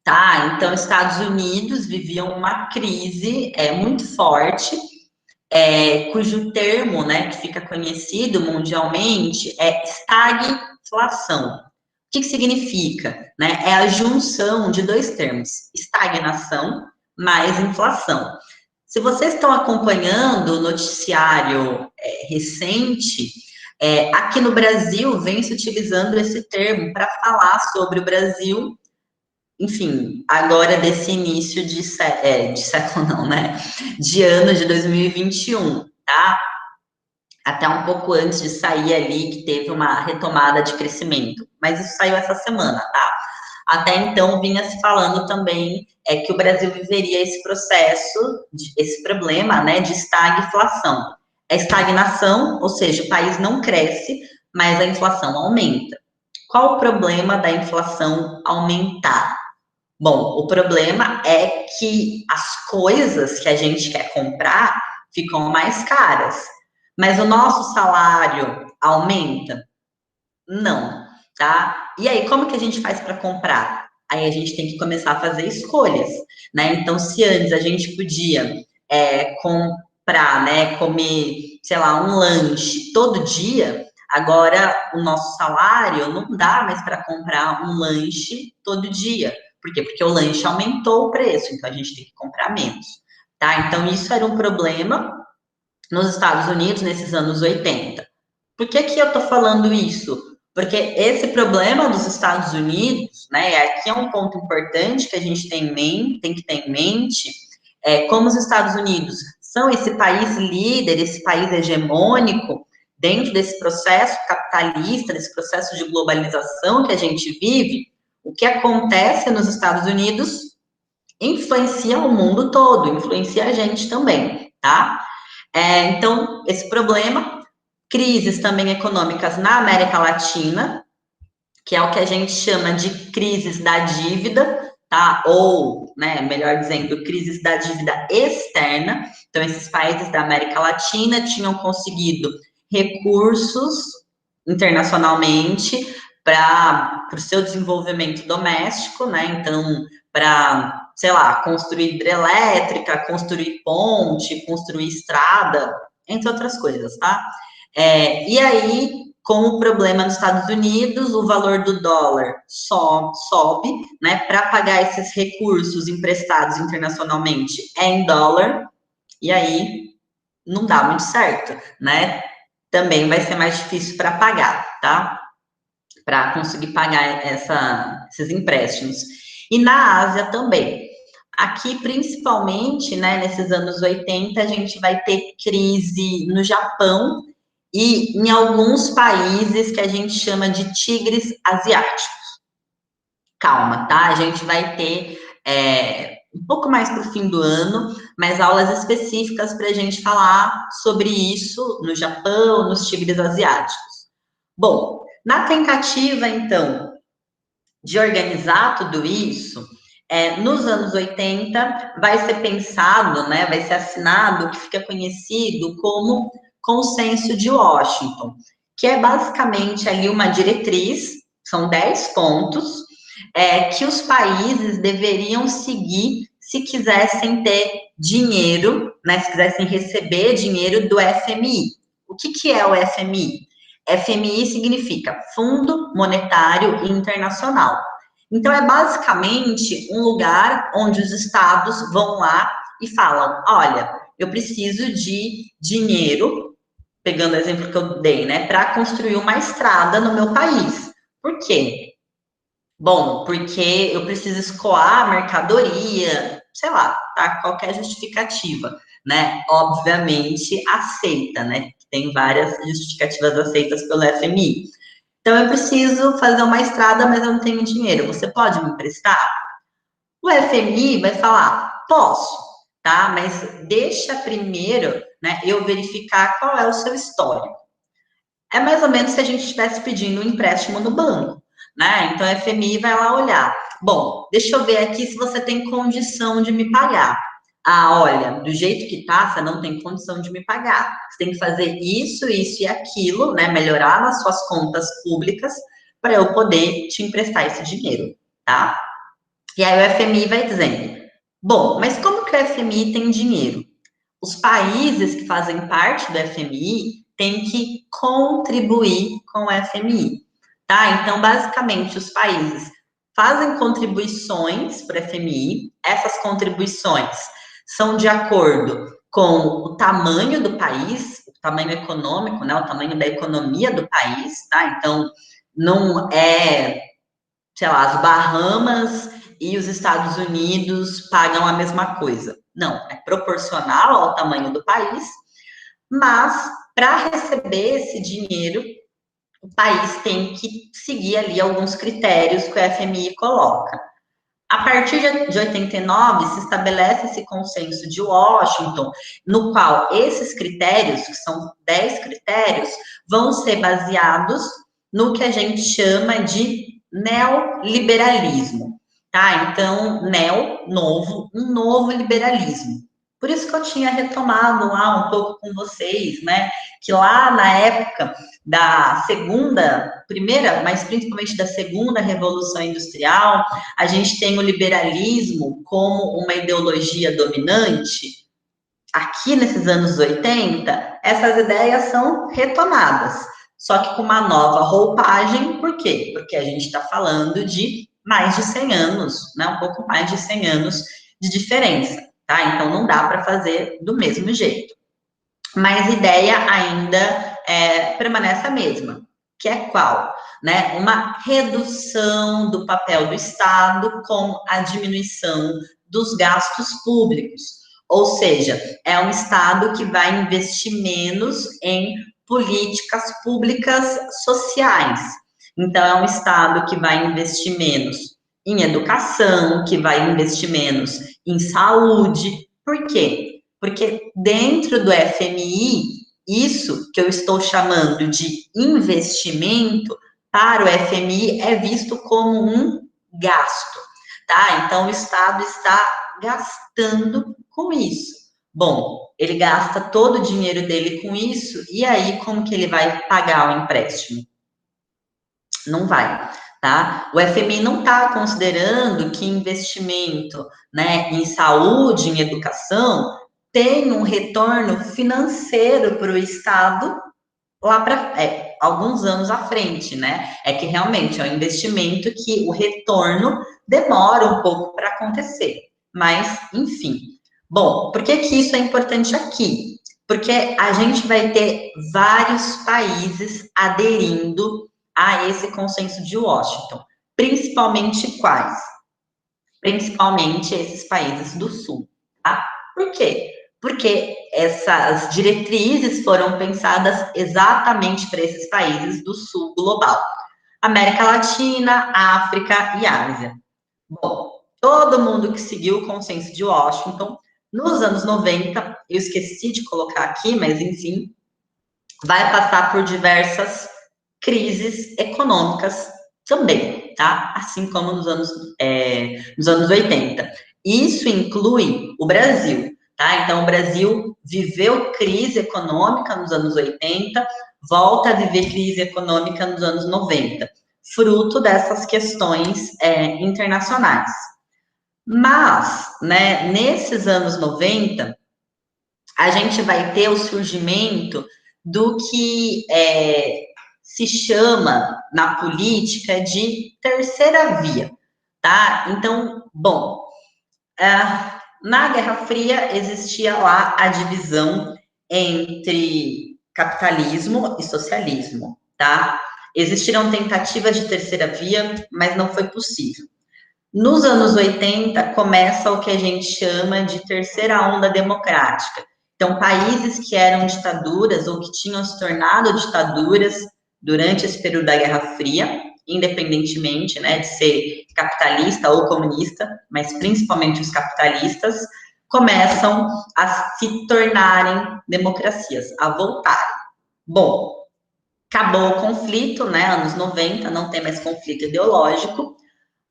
tá? Então, Estados Unidos viviam uma crise muito forte, cujo termo, né, que fica conhecido mundialmente é estagflação. O que significa? Né? É a junção de dois termos, estagnação mais inflação. Se vocês estão acompanhando o noticiário recente, aqui no Brasil vem se utilizando esse termo para falar sobre o Brasil, enfim, agora desse início de século não, né? De ano de 2021, tá? Até um pouco antes de sair ali, que teve uma retomada de crescimento. Mas isso saiu essa semana, tá? Até então, vinha se falando também que o Brasil viveria esse processo, esse problema, né, de estagflação. A estagnação, ou seja, o país não cresce, mas a inflação aumenta. Qual o problema da inflação aumentar? Bom, o problema é que as coisas que a gente quer comprar ficam mais caras, mas o nosso salário aumenta? Não, tá? E aí, como que a gente faz para comprar? Aí a gente tem que começar a fazer escolhas, né? Então, se antes a gente podia comprar, né, comer, sei lá, um lanche todo dia, agora o nosso salário não dá mais para comprar um lanche todo dia. Por quê? Porque o lanche aumentou o preço, então a gente tem que comprar menos, tá? Então, isso era um problema nos Estados Unidos nesses anos 80. Por que que eu tô falando isso? Porque esse problema dos Estados Unidos, né, aqui é um ponto importante que a gente tem que ter em mente, como os Estados Unidos são esse país líder, esse país hegemônico, dentro desse processo capitalista, desse processo de globalização que a gente vive, o que acontece nos Estados Unidos influencia o mundo todo, influencia a gente também, tá? Então, esse problema, crises também econômicas na América Latina, que é o que a gente chama de crises da dívida, tá? Ou, né, melhor dizendo, crises da dívida externa. Então, esses países da América Latina tinham conseguido recursos internacionalmente para o seu desenvolvimento doméstico, né? Então, para, sei lá, construir hidrelétrica, construir ponte, construir estrada, entre outras coisas, tá? E aí, com o problema nos Estados Unidos, o valor do dólar sobe, né? Para pagar esses recursos emprestados internacionalmente em dólar, e aí não dá muito certo, né? Também vai ser mais difícil para pagar, tá? Para conseguir pagar esses empréstimos. E na Ásia também. Aqui, principalmente, né, nesses anos 80, a gente vai ter crise no Japão e em alguns países que a gente chama de tigres asiáticos. Calma, tá? A gente vai ter um pouco mais para o fim do ano, mas aulas específicas para a gente falar sobre isso no Japão, nos tigres asiáticos. Bom, na tentativa, então, de organizar tudo isso, Nos anos 80, vai ser pensado, né, vai ser assinado o que fica conhecido como Consenso de Washington, que é basicamente ali uma diretriz, são 10 pontos, que os países deveriam seguir se quisessem ter dinheiro, né, se quisessem receber dinheiro do FMI. O que é o FMI? FMI significa Fundo Monetário Internacional. Então, é basicamente um lugar onde os estados vão lá e falam: olha, eu preciso de dinheiro, pegando o exemplo que eu dei, né, para construir uma estrada no meu país. Por quê? Bom, porque eu preciso escoar mercadoria, sei lá, tá? Qualquer justificativa, né? Obviamente aceita, né? Tem várias justificativas aceitas pelo FMI. Então, eu preciso fazer uma estrada, mas eu não tenho dinheiro. Você pode me emprestar? O FMI vai falar, posso, tá? Mas deixa primeiro, né, eu verificar qual é o seu histórico. É mais ou menos se a gente estivesse pedindo um empréstimo no banco, né? Então, a FMI vai lá olhar. Bom, deixa eu ver aqui se você tem condição de me pagar. Ah, olha, do jeito que tá, você não tem condição de me pagar. Você tem que fazer isso, isso e aquilo, né? Melhorar nas suas contas públicas para eu poder te emprestar esse dinheiro, tá? E aí o FMI vai dizendo: bom, mas como que o FMI tem dinheiro? Os países que fazem parte do FMI têm que contribuir com o FMI, tá? Então, basicamente, os países fazem contribuições para o FMI, essas contribuições são de acordo com o tamanho do país, o tamanho econômico, né, o tamanho da economia do país, tá? Então, não é, sei lá, as Bahamas e os Estados Unidos pagam a mesma coisa. Não, é proporcional ao tamanho do país, mas para receber esse dinheiro, o país tem que seguir ali alguns critérios que o FMI coloca. A partir de 89, se estabelece esse consenso de Washington, no qual esses critérios, que são 10 critérios, vão ser baseados no que a gente chama de neoliberalismo, tá? Então, novo, um novo liberalismo. Por isso que eu tinha retomado lá um pouco com vocês, né? Que lá na época da primeira, mas principalmente da segunda Revolução Industrial, a gente tem o liberalismo como uma ideologia dominante. Aqui nesses anos 80, essas ideias são retomadas, só que com uma nova roupagem. Por quê? Porque a gente está falando de mais de 100 anos, né? Um pouco mais de 100 anos de diferença, tá? Então não dá para fazer do mesmo jeito. Mas a ideia ainda permanece a mesma, que é qual? Né? Uma redução do papel do Estado com a diminuição dos gastos públicos. Ou seja, é um Estado que vai investir menos em políticas públicas sociais. Então, é um Estado que vai investir menos em educação, que vai investir menos em saúde. Por quê? Porque dentro do FMI, isso que eu estou chamando de investimento, para o FMI é visto como um gasto, tá? Então, o Estado está gastando com isso. Bom, ele gasta todo o dinheiro dele com isso, e aí como que ele vai pagar o empréstimo? Não vai, tá? O FMI não está considerando que investimento, né, em saúde, em educação, tem um retorno financeiro para o Estado lá para alguns anos à frente, né? É que realmente é um investimento que o retorno demora um pouco para acontecer. Mas, enfim. Bom, por que que isso é importante aqui? Porque a gente vai ter vários países aderindo a esse consenso de Washington. Principalmente quais? Principalmente esses países do Sul, tá? Por quê? Porque essas diretrizes foram pensadas exatamente para esses países do Sul global. América Latina, África e Ásia. Bom, todo mundo que seguiu o consenso de Washington, nos anos 90, eu esqueci de colocar aqui, mas enfim, vai passar por diversas crises econômicas também. tá? Assim como nos anos 80. Isso inclui o Brasil, tá? Então, o Brasil viveu crise econômica nos anos 80, volta a viver crise econômica nos anos 90, fruto dessas questões internacionais. Mas, né, nesses anos 90, a gente vai ter o surgimento do que se chama na política de terceira via, tá? Então, bom, na Guerra Fria existia lá a divisão entre capitalismo e socialismo, tá? Existiram tentativas de terceira via, mas não foi possível. Nos anos 80, começa o que a gente chama de terceira onda democrática. Então, países que eram ditaduras ou que tinham se tornado ditaduras durante esse período da Guerra Fria, independentemente, né, de ser capitalista ou comunista, mas principalmente os capitalistas, começam a se tornarem democracias, a voltarem. Bom, acabou o conflito, né, anos 90, não tem mais conflito ideológico,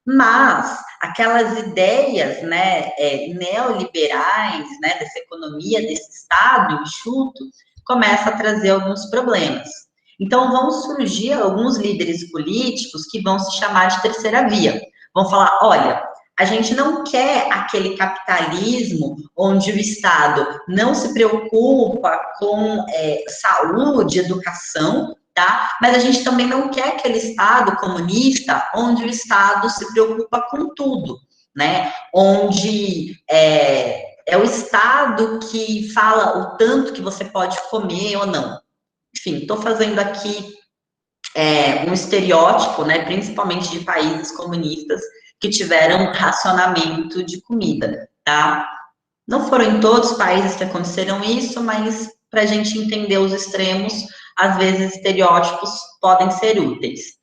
mas aquelas ideias, né, neoliberais, né, dessa economia, desse Estado enxuto, começa a trazer alguns problemas. Então, vão surgir alguns líderes políticos que vão se chamar de terceira via. Vão falar, olha, a gente não quer aquele capitalismo onde o Estado não se preocupa com saúde, educação, tá? Mas a gente também não quer aquele Estado comunista onde o Estado se preocupa com tudo, né? Onde é o Estado que fala o tanto que você pode comer ou não. Enfim, estou fazendo aqui um estereótipo, né? Principalmente de países comunistas que tiveram racionamento de comida, tá? Não foram em todos os países que aconteceram isso, mas para a gente entender os extremos, às vezes estereótipos podem ser úteis.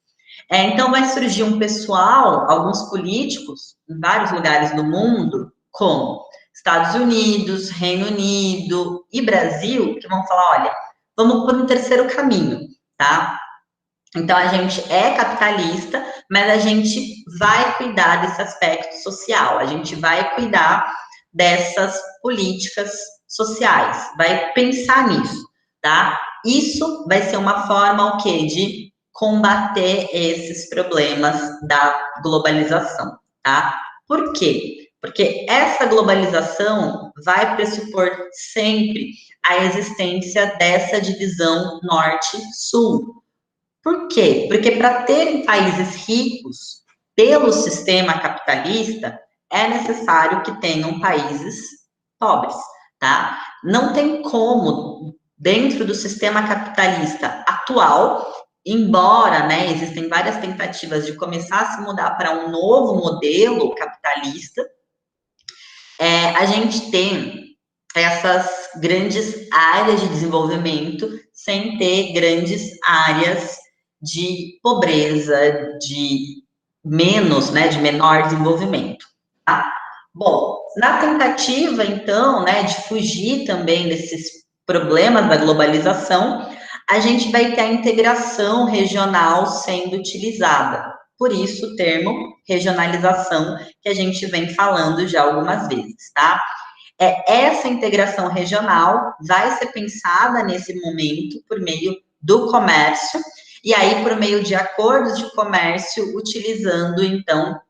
Então, vai surgir um pessoal, alguns políticos, em vários lugares do mundo, como Estados Unidos, Reino Unido e Brasil, que vão falar, olha, vamos por um terceiro caminho, tá? Então, a gente é capitalista, mas a gente vai cuidar desse aspecto social, a gente vai cuidar dessas políticas sociais, vai pensar nisso, tá? Isso vai ser uma forma, o quê? De combater esses problemas da globalização, tá? Por quê? Porque essa globalização vai pressupor sempre a existência dessa divisão norte-sul. Por quê? Porque para terem países ricos pelo sistema capitalista, é necessário que tenham países pobres, tá? Não tem como, dentro do sistema capitalista atual, embora, né, existem várias tentativas de começar a se mudar para um novo modelo capitalista, a gente tem essas grandes áreas de desenvolvimento sem ter grandes áreas de pobreza, de menos, né, de menor desenvolvimento. Tá? Bom, na tentativa, então, né, de fugir também desses problemas da globalização, a gente vai ter a integração regional sendo utilizada. Por isso, o termo regionalização, que a gente vem falando já algumas vezes, tá? Essa integração regional vai ser pensada nesse momento por meio do comércio, e aí por meio de acordos de comércio, utilizando, então,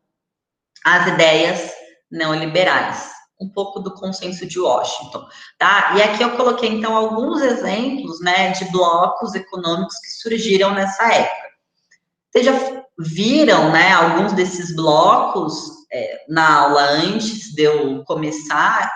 as ideias neoliberais, um pouco do consenso de Washington, tá? E aqui eu coloquei, então, alguns exemplos, né, de blocos econômicos que surgiram nessa época. Vocês já viram, né, alguns desses blocos na aula antes de eu começar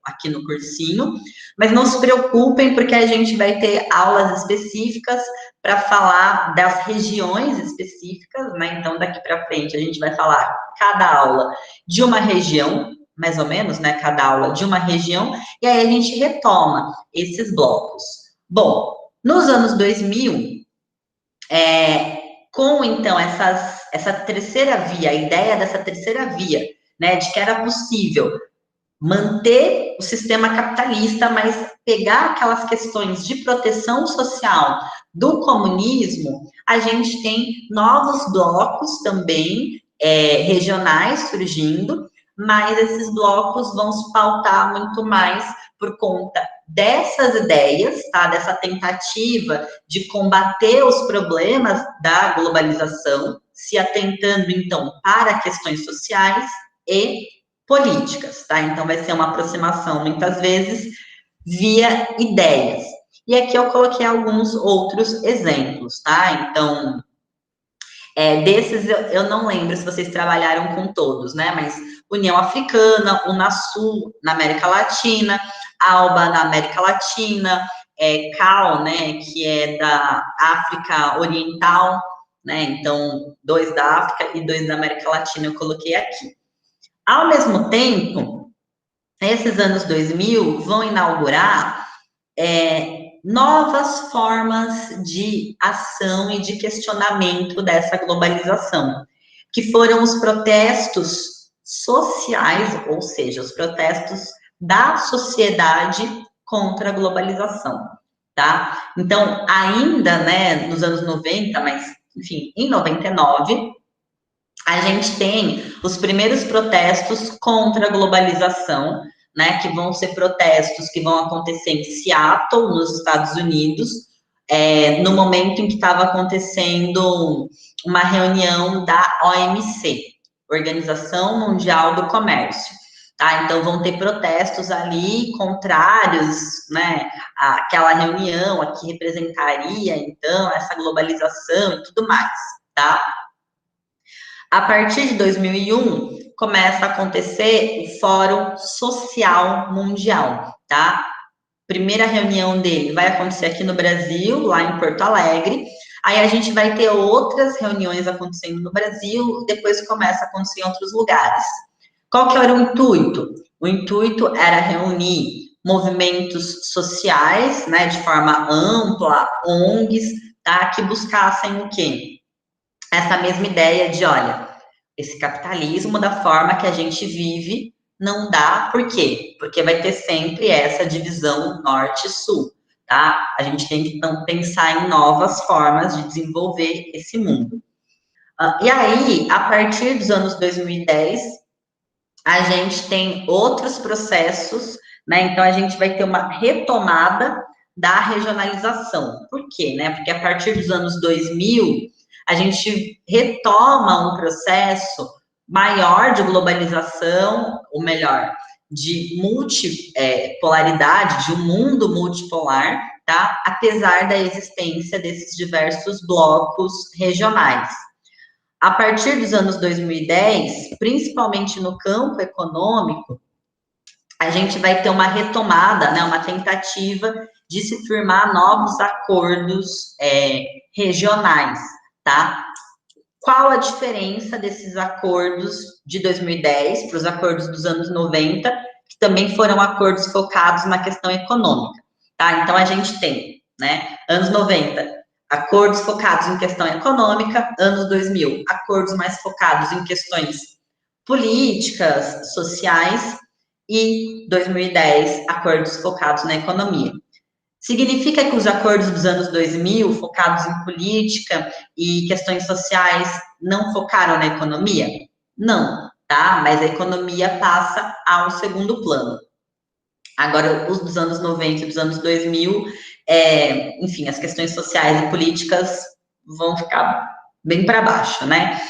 aqui no cursinho, mas não se preocupem, porque a gente vai ter aulas específicas para falar das regiões específicas, né? Então, daqui para frente, a gente vai falar cada aula de uma região, mais ou menos, né? Cada aula de uma região, e aí a gente retoma esses blocos. Bom, nos anos 2000, com, então, essa terceira via, a ideia dessa terceira via, né, de que era possível manter o sistema capitalista, mas pegar aquelas questões de proteção social do comunismo, a gente tem novos blocos também regionais surgindo, mas esses blocos vão se pautar muito mais por conta dessas ideias, tá? Dessa tentativa de combater os problemas da globalização, se atentando, então, para questões sociais e políticas, tá? Então, vai ser uma aproximação, muitas vezes, via ideias. E aqui eu coloquei alguns outros exemplos, tá? Então, desses eu não lembro se vocês trabalharam com todos, né? Mas União Africana, Unasul na América Latina, ALBA na América Latina, CAL, né? Que é da África Oriental, né? Então, 2 da África e 2 da América Latina eu coloquei aqui. Ao mesmo tempo, esses anos 2000 vão inaugurar novas formas de ação e de questionamento dessa globalização, que foram os protestos sociais, ou seja, os protestos da sociedade contra a globalização, tá? Então, ainda, né, nos anos 90, mas, enfim, em 99, a gente tem os primeiros protestos contra a globalização, né, que vão ser protestos que vão acontecer em Seattle, nos Estados Unidos, no momento em que estava acontecendo uma reunião da OMC, Organização Mundial do Comércio. Tá? Então, vão ter protestos ali contrários, né, àquela reunião, a que representaria, então, essa globalização e tudo mais, tá? A partir de 2001, começa a acontecer o Fórum Social Mundial, tá? Primeira reunião dele vai acontecer aqui no Brasil, lá em Porto Alegre. Aí a gente vai ter outras reuniões acontecendo no Brasil, depois começa a acontecer em outros lugares. Qual que era o intuito? O intuito era reunir movimentos sociais, né, de forma ampla, ONGs, tá, que buscassem o quê? Essa mesma ideia de, olha, esse capitalismo da forma que a gente vive não dá, por quê? Porque vai ter sempre essa divisão norte-sul, tá? A gente tem que, então, pensar em novas formas de desenvolver esse mundo. E aí, a partir dos anos 2010, a gente tem outros processos, né? Então, a gente vai ter uma retomada da regionalização. Por quê, né? Porque a partir dos anos 2000, a gente retoma um processo maior de globalização, ou melhor, de multipolaridade, de um mundo multipolar, tá? Apesar da existência desses diversos blocos regionais. A partir dos anos 2010, principalmente no campo econômico, a gente vai ter uma retomada, né, uma tentativa de se firmar novos acordos regionais, tá? Qual a diferença desses acordos de 2010 para os acordos dos anos 90, que também foram acordos focados na questão econômica, tá? Então, a gente tem, né, anos 90, acordos focados em questão econômica, anos 2000, acordos mais focados em questões políticas, sociais, e 2010, acordos focados na economia. Significa que os acordos dos anos 2000, focados em política e questões sociais, não focaram na economia? Não, tá? Mas a economia passa ao segundo plano. Agora, os dos anos 90 e dos anos 2000, enfim, as questões sociais e políticas vão ficar bem para baixo, né?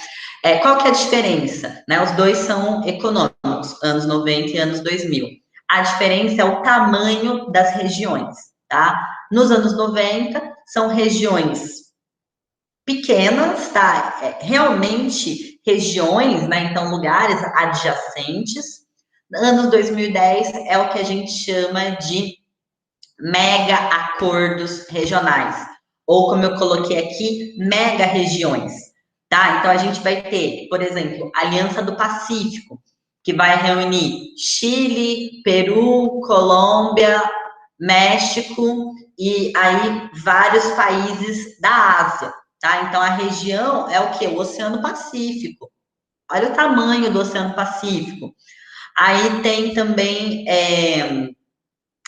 Qual que é a diferença? Né? Os dois são econômicos, anos 90 e anos 2000. A diferença é o tamanho das regiões, tá? Nos anos 90, são regiões pequenas, tá? Realmente regiões, né? Então, lugares adjacentes. Anos 2010 é o que a gente chama de mega acordos regionais, ou como eu coloquei aqui, mega regiões, tá? Então, a gente vai ter, por exemplo, a Aliança do Pacífico, que vai reunir Chile, Peru, Colômbia, México e aí vários países da Ásia, tá? Então, a região é o quê? O Oceano Pacífico. Olha o tamanho do Oceano Pacífico. Aí tem também,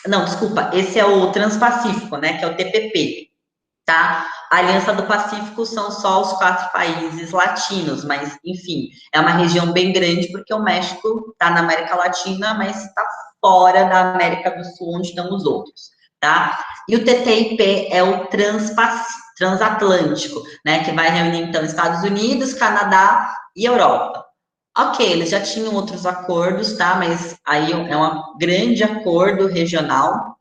não, desculpa, esse é o Transpacífico, né, que é o TPP, tá? A Aliança do Pacífico são só os 4 países latinos, mas, enfim, é uma região bem grande, porque o México está na América Latina, mas está fora da América do Sul, onde estão os outros, tá? E o TTIP é o transatlântico, né, que vai reunir, então, Estados Unidos, Canadá e Europa. Ok, eles já tinham outros acordos, tá? Mas aí é um grande acordo regional,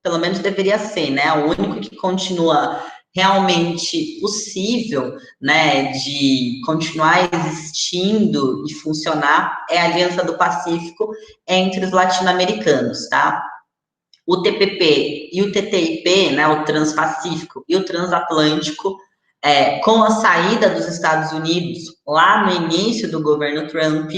pelo menos deveria ser, né? O único que continua realmente possível, né, de continuar existindo e funcionar é a Aliança do Pacífico entre os latino-americanos, tá? O TPP e o TTIP, né, o Transpacífico e o Transatlântico, com a saída dos Estados Unidos lá no início do governo Trump,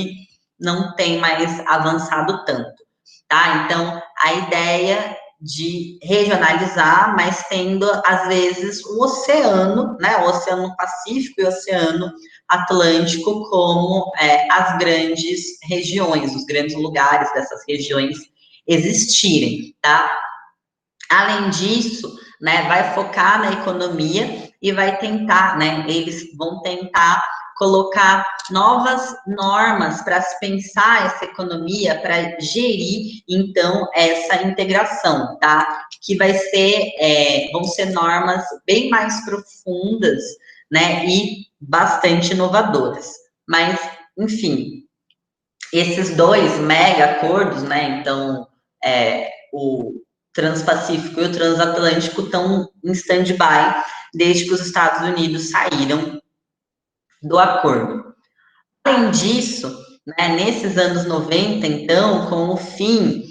não tem mais avançado tanto, tá? Então, a ideia de regionalizar, mas tendo, às vezes, o oceano, né, o Oceano Pacífico e o Oceano Atlântico como as grandes regiões, os grandes lugares dessas regiões existirem, tá? Além disso, né, vai focar na economia e vai tentar, né, eles vão tentar colocar novas normas para se pensar essa economia, para gerir, então, essa integração, tá? Que vai ser, vão ser normas bem mais profundas, né, e bastante inovadoras. Mas, enfim, esses 2 mega acordos, né, então, o Transpacífico e o Transatlântico estão em stand-by desde que os Estados Unidos saíram do acordo. Além disso, né, nesses anos 90, então, com o fim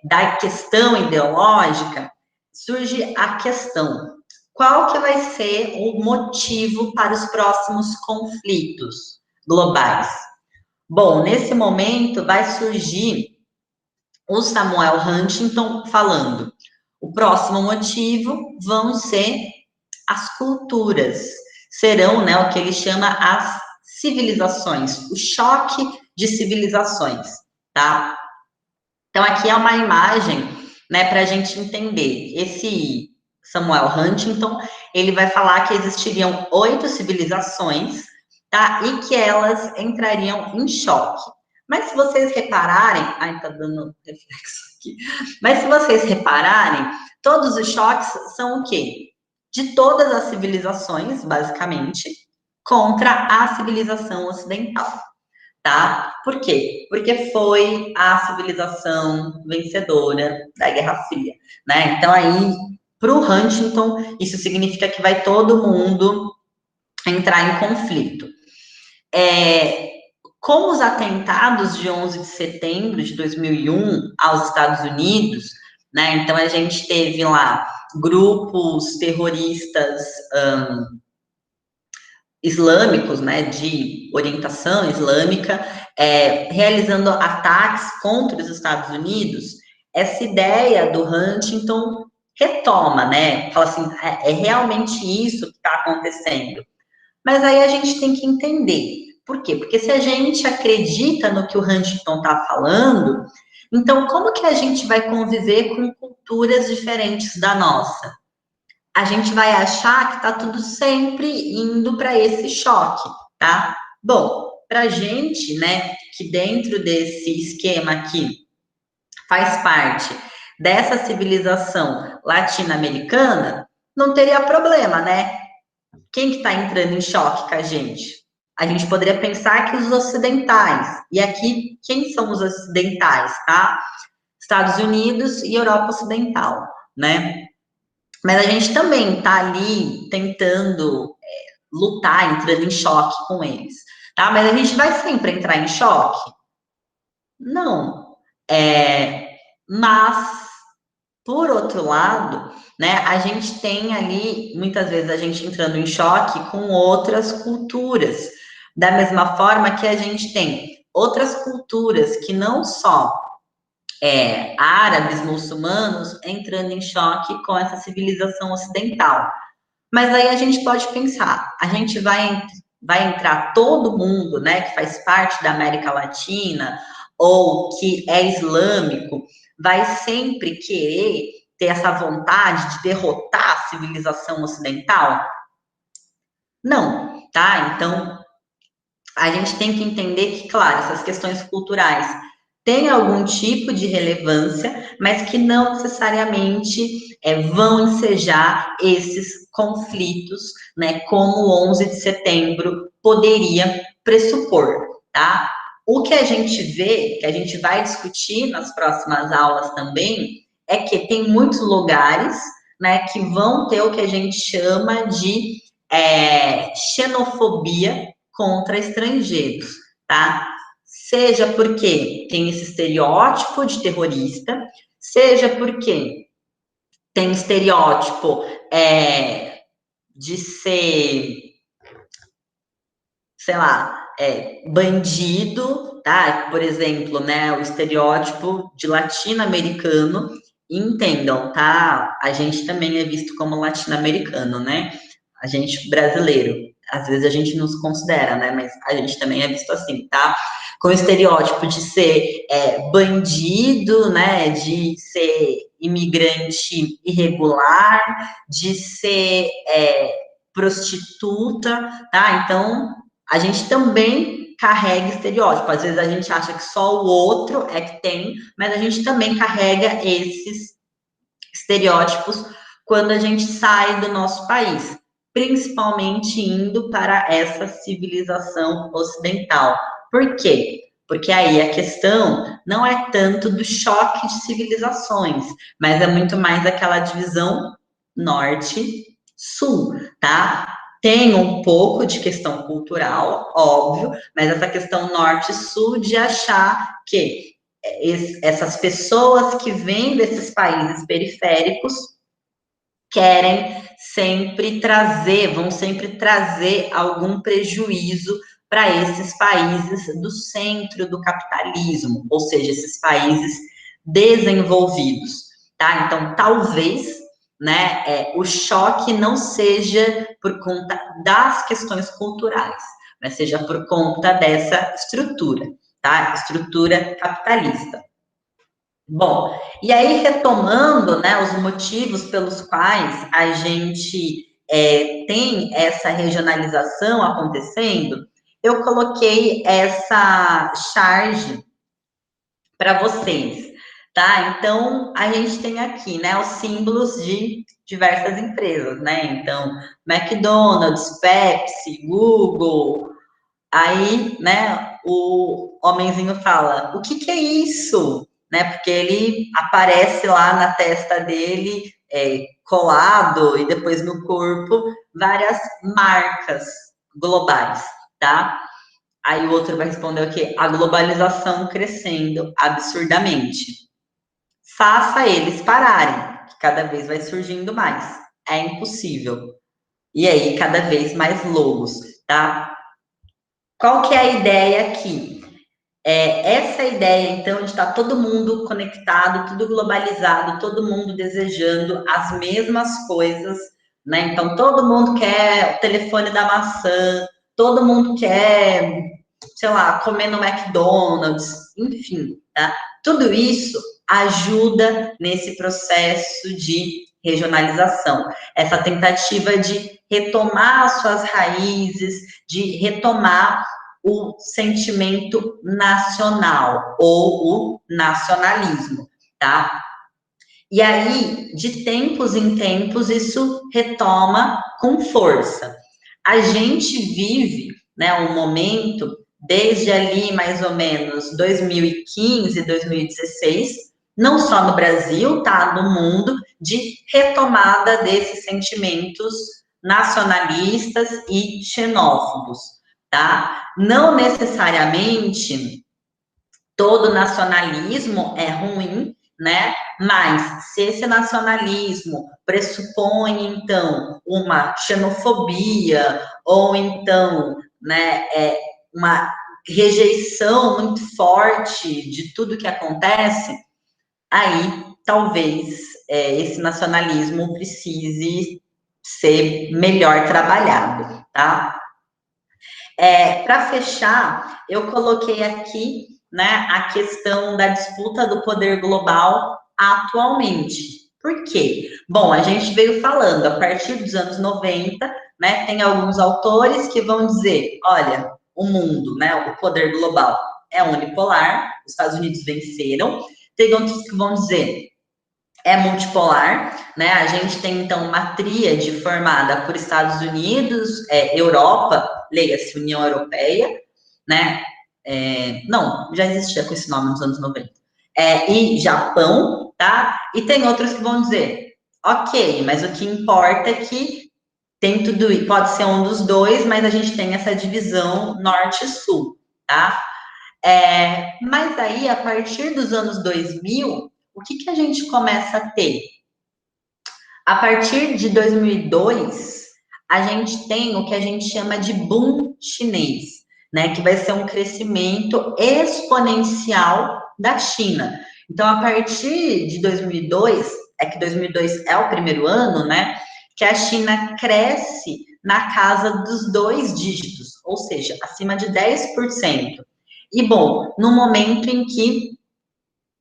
da questão ideológica, surge a questão: qual que vai ser o motivo para os próximos conflitos globais? Bom, nesse momento vai surgir o Samuel Huntington falando: o próximo motivo vão ser as culturas, serão, né, o que ele chama as civilizações, o choque de civilizações, tá? Então aqui é uma imagem, né, para a gente entender. Esse Samuel Huntington, ele vai falar que existiriam 8 civilizações, tá? E que elas entrariam em choque. Mas se vocês repararem, ai, tá dando reflexo aqui. Mas se vocês repararem, todos os choques são o quê? De todas as civilizações, basicamente, contra a civilização ocidental, tá? Por quê? Porque foi a civilização vencedora da Guerra Fria, né? Então, aí, para o Huntington, isso significa que vai todo mundo entrar em conflito. Com os atentados de 11 de setembro de 2001 aos Estados Unidos, né? Então, a gente teve lá grupos terroristas islâmicos, né, de orientação islâmica, realizando ataques contra os Estados Unidos. Essa ideia do Huntington retoma, né, fala assim, é realmente isso que está acontecendo. Mas aí a gente tem que entender. Por quê? Porque se a gente acredita no que o Huntington está falando, então como que a gente vai conviver com culturas diferentes da nossa? A gente vai achar que está tudo sempre indo para esse choque, tá? Bom, para a gente, né, que dentro desse esquema aqui faz parte dessa civilização latino-americana, não teria problema, né? Quem que está entrando em choque com a gente? A gente poderia pensar que os ocidentais. E aqui, quem são os ocidentais, tá? Estados Unidos e Europa Ocidental, né? Mas a gente também está ali tentando lutar, entrando em choque com eles, tá? Mas a gente vai sempre entrar em choque? Não. Mas, por outro lado, né, a gente tem ali, muitas vezes, a gente entrando em choque com outras culturas. Da mesma forma que a gente tem outras culturas que não só árabes, muçulmanos, entrando em choque com essa civilização ocidental. Mas aí a gente pode pensar, a gente vai entrar todo mundo, né, que faz parte da América Latina, ou que é islâmico, vai sempre querer ter essa vontade de derrotar a civilização ocidental? Não, tá? Então, a gente tem que entender que, claro, essas questões culturais têm algum tipo de relevância, mas que não necessariamente vão ensejar esses conflitos, né, como o 11 de setembro poderia pressupor, tá? O que a gente vê, que a gente vai discutir nas próximas aulas também, é que tem muitos lugares, né, que vão ter o que a gente chama de xenofobia contra estrangeiros, tá? Seja porque tem esse estereótipo de terrorista, seja porque tem estereótipo de ser, sei lá, bandido, tá? Por exemplo, né, o estereótipo de latino-americano, entendam, tá? A gente também é visto como latino-americano, né? A gente brasileiro, às vezes a gente não se considera, né? Mas a gente também é visto assim, tá? Com o estereótipo de ser bandido, né? De ser imigrante irregular, de ser prostituta, tá? Então, a gente também carrega estereótipo. Às vezes a gente acha que só o outro é que tem, mas a gente também carrega esses estereótipos quando a gente sai do nosso país, principalmente indo para essa civilização ocidental. Por quê? Porque aí a questão não é tanto do choque de civilizações, mas é muito mais aquela divisão norte-sul, tá? Tem um pouco de questão cultural, óbvio, mas essa questão norte-sul de achar que essas pessoas que vêm desses países periféricos querem sempre trazer, vão sempre trazer algum prejuízo para esses países do centro do capitalismo, ou seja, esses países desenvolvidos, tá? Então, talvez, né, o choque não seja por conta das questões culturais, mas seja por conta dessa estrutura, tá? Estrutura capitalista. Bom, e aí retomando, né, os motivos pelos quais a gente tem essa regionalização acontecendo, eu coloquei essa charge para vocês, tá? Então, a gente tem aqui, né, os símbolos de diversas empresas, né? Então, McDonald's, Pepsi, Google. Aí, né, o homenzinho fala: o que que é isso? Né, porque ele aparece lá na testa dele, colado, e depois no corpo, várias marcas globais, tá? Aí o outro vai responder o quê? A globalização crescendo absurdamente. Faça eles pararem, que cada vez vai surgindo mais. É impossível. E aí, cada vez mais logos, tá? Qual que é a ideia aqui? Essa ideia, então, de estar todo mundo conectado, tudo globalizado, todo mundo desejando as mesmas coisas, né? Então, todo mundo quer o telefone da maçã, todo mundo quer, sei lá, comer no McDonald's, enfim, tá? Tudo isso ajuda nesse processo de regionalização, essa tentativa de retomar as suas raízes, de retomar o sentimento nacional ou o nacionalismo, tá? E aí, de tempos em tempos, isso retoma com força. A gente vive, né, um momento desde ali mais ou menos 2015, 2016, não só no Brasil, tá, no mundo, de retomada desses sentimentos nacionalistas e xenófobos, tá? Não necessariamente todo nacionalismo é ruim, né? Mas se esse nacionalismo pressupõe, então, uma xenofobia, ou então, né, uma rejeição muito forte de tudo que acontece, aí talvez esse nacionalismo precise ser melhor trabalhado, tá? Para fechar, eu coloquei aqui, né, a questão da disputa do poder global atualmente. Por quê? Bom, a gente veio falando, a partir dos anos 90, né, tem alguns autores que vão dizer, olha, o mundo, né, o poder global é unipolar, os Estados Unidos venceram, tem outros que vão dizer, é multipolar, né, a gente tem, então, uma tríade formada por Estados Unidos, Europa, leia-se União Europeia, né, não, já existia com esse nome nos anos 90, e Japão, tá? E tem outros que vão dizer, ok, mas o que importa é que tem tudo, pode ser um dos dois, mas a gente tem essa divisão norte e sul, tá? Mas aí, a partir dos anos 2000, o que que a gente começa a ter? A partir de 2002, a gente tem o que a gente chama de boom chinês, né? Que vai ser um crescimento exponencial da China. Então, a partir de 2002, é que 2002 é o primeiro ano, né? Que a China cresce na casa dos 2 dígitos, ou seja, acima de 10%. E, bom, no momento em que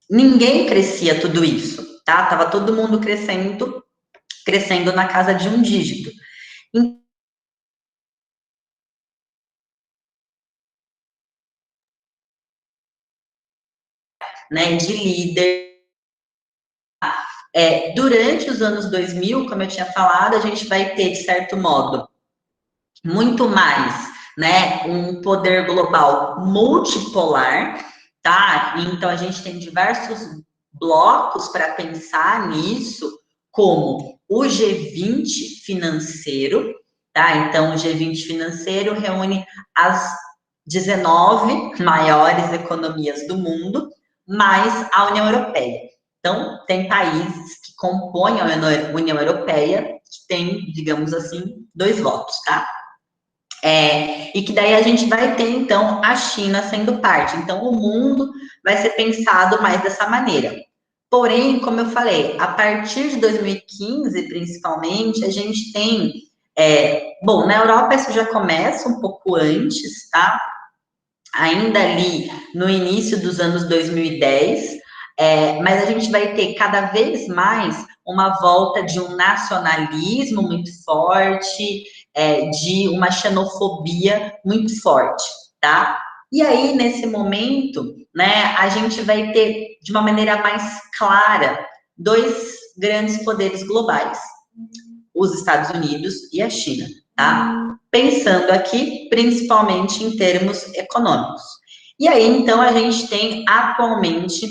ninguém crescia tudo isso, tá? Tava todo mundo crescendo na casa de 1 dígito. Né, de líder. Durante os anos 2000, como eu tinha falado, a gente vai ter, de certo modo, muito mais, né, um poder global multipolar, tá? Então, a gente tem diversos blocos para pensar nisso, como o G20 financeiro, tá? Então, o G20 financeiro reúne as 19 maiores economias do mundo, mais a União Europeia. Então, tem países que compõem a União Europeia que tem, digamos assim, 2 votos, tá? E que daí a gente vai ter, então, a China sendo parte. Então, o mundo vai ser pensado mais dessa maneira. Porém, como eu falei, a partir de 2015, principalmente, a gente tem. Bom, na Europa isso já começa um pouco antes, tá? Ainda ali no início dos anos 2010, mas a gente vai ter cada vez mais uma volta de um nacionalismo muito forte, de uma xenofobia muito forte, tá? E aí, nesse momento, né, a gente vai ter, de uma maneira mais clara, 2 grandes poderes globais, os Estados Unidos e a China, tá? Pensando aqui, principalmente em termos econômicos. E aí, então, a gente tem atualmente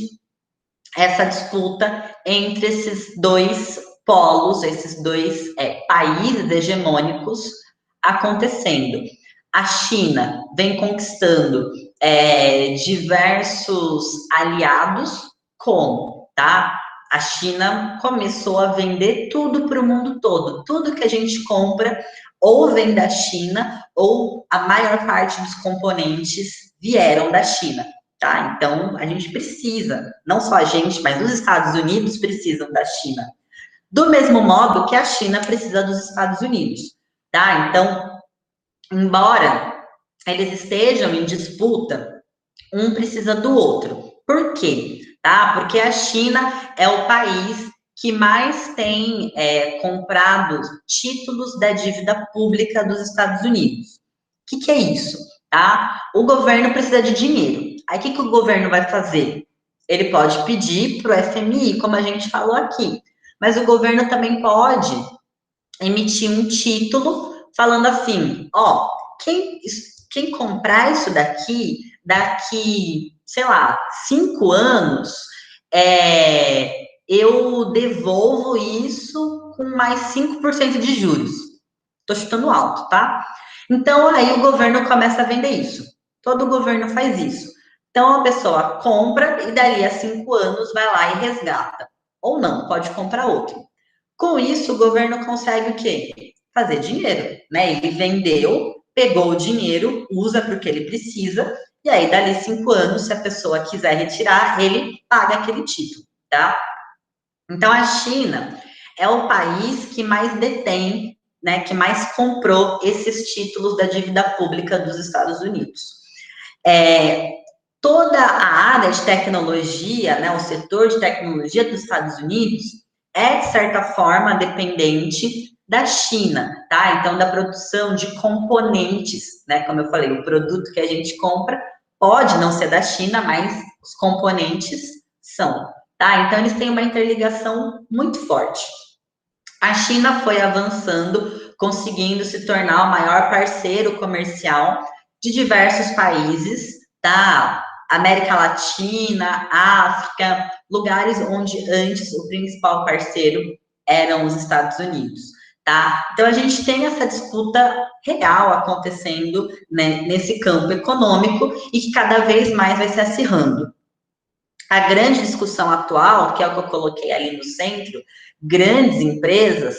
essa disputa entre esses 2 polos, esses 2 países hegemônicos acontecendo. A China vem conquistando diversos aliados, como, tá? A China começou a vender tudo para o mundo todo. Tudo que a gente compra ou vem da China, ou a maior parte dos componentes vieram da China. Tá? Então, a gente precisa, não só a gente, mas os Estados Unidos precisam da China. Do mesmo modo que a China precisa dos Estados Unidos. Tá? Então, embora eles estejam em disputa, um precisa do outro. Por quê? Tá? Porque a China é o país que mais tem comprado títulos da dívida pública dos Estados Unidos. O que é isso? Tá? O governo precisa de dinheiro. Aí, o que o governo vai fazer? Ele pode pedir para o FMI, como a gente falou aqui, mas o governo também pode emitir um título falando assim, ó, quem comprar isso daqui, sei lá, 5 anos, eu devolvo isso com mais 5% de juros. Tô chutando alto, tá? Então, aí o governo começa a vender isso. Todo governo faz isso. Então, a pessoa compra e dali a 5 anos vai lá e resgata. Ou não, pode comprar outro. Com isso, o governo consegue o quê? Fazer dinheiro, né? Ele vendeu, pegou o dinheiro, usa para o que ele precisa, e aí, dali 5 anos, se a pessoa quiser retirar, ele paga aquele título, tá? Então, a China é o país que mais detém, né, que mais comprou esses títulos da dívida pública dos Estados Unidos. toda a área de tecnologia, né, o setor de tecnologia dos Estados Unidos é, de certa forma, dependente da China, tá? Então, da produção de componentes, né? Como eu falei, o produto que a gente compra pode não ser da China, mas os componentes são, tá? Então, eles têm uma interligação muito forte. A China foi avançando, conseguindo se tornar o maior parceiro comercial de diversos países, da América Latina, África, lugares onde antes o principal parceiro eram os Estados Unidos, tá? Então a gente tem essa disputa real acontecendo, né, nesse campo econômico e que cada vez mais vai se acirrando. A grande discussão atual, que é o que eu coloquei ali no centro, grandes empresas,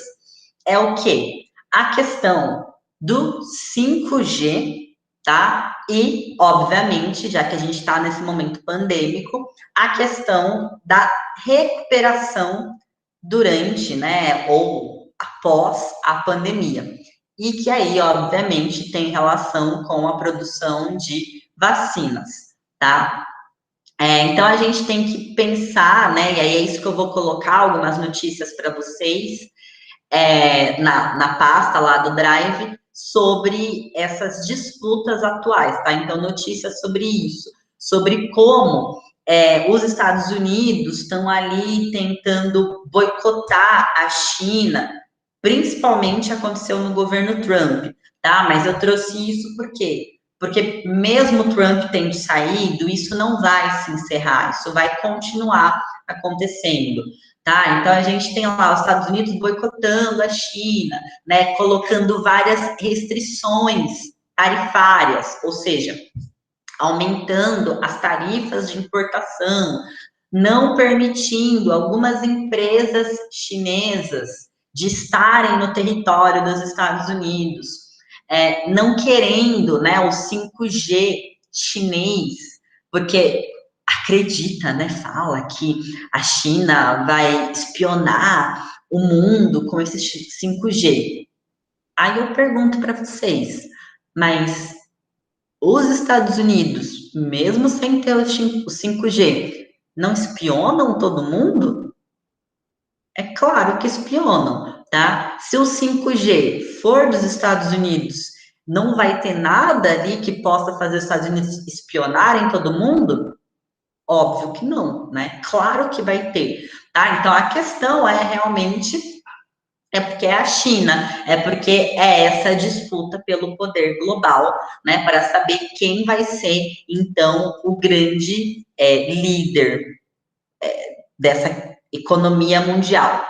é o quê? A questão do 5G, tá? E, obviamente, já que a gente está nesse momento pandêmico, a questão da recuperação durante, né, ou após a pandemia. E que aí, obviamente, tem relação com a produção de vacinas, tá? Então a gente tem que pensar, né? E aí é isso que eu vou colocar algumas notícias para vocês na pasta lá do Drive sobre essas disputas atuais, tá? Então, notícias sobre isso, sobre como os Estados Unidos estão ali tentando boicotar a China, principalmente aconteceu no governo Trump, tá? Mas eu trouxe isso por quê? Porque mesmo Trump tendo saído, isso não vai se encerrar, isso vai continuar acontecendo, tá? Então a gente tem lá os Estados Unidos boicotando a China, né? Colocando várias restrições tarifárias, ou seja, aumentando as tarifas de importação, não permitindo algumas empresas chinesas de estarem no território dos Estados Unidos, não querendo, né, o 5G chinês, porque acredita, né, fala que a China vai espionar o mundo com esse 5G. Aí eu pergunto para vocês, mas os Estados Unidos, mesmo sem ter o 5G, não espionam todo mundo? É claro que espionam, tá? Se o 5G for dos Estados Unidos, não vai ter nada ali que possa fazer os Estados Unidos espionarem todo mundo? Óbvio que não, né? Claro que vai ter, tá? Então a questão é realmente porque é a China, é porque é essa disputa pelo poder global, né? Para saber quem vai ser então o grande líder dessa economia mundial.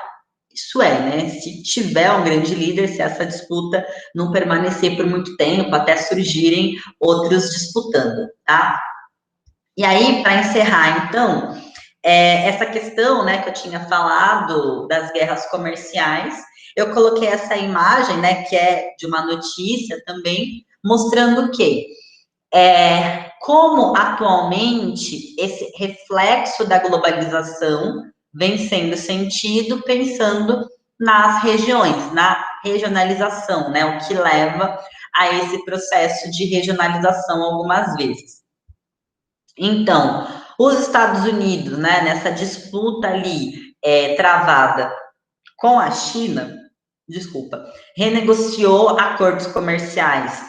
Isso é, né? Se tiver um grande líder, se essa disputa não permanecer por muito tempo, até surgirem outros disputando, tá? E aí, para encerrar, então, essa questão, né, que eu tinha falado das guerras comerciais, eu coloquei essa imagem, né, que é de uma notícia também, mostrando que como atualmente esse reflexo da globalização vem sendo sentido pensando nas regiões, na regionalização, né, o que leva a esse processo de regionalização algumas vezes. Então, os Estados Unidos, né, nessa disputa ali travada com a China, desculpa, renegociou acordos comerciais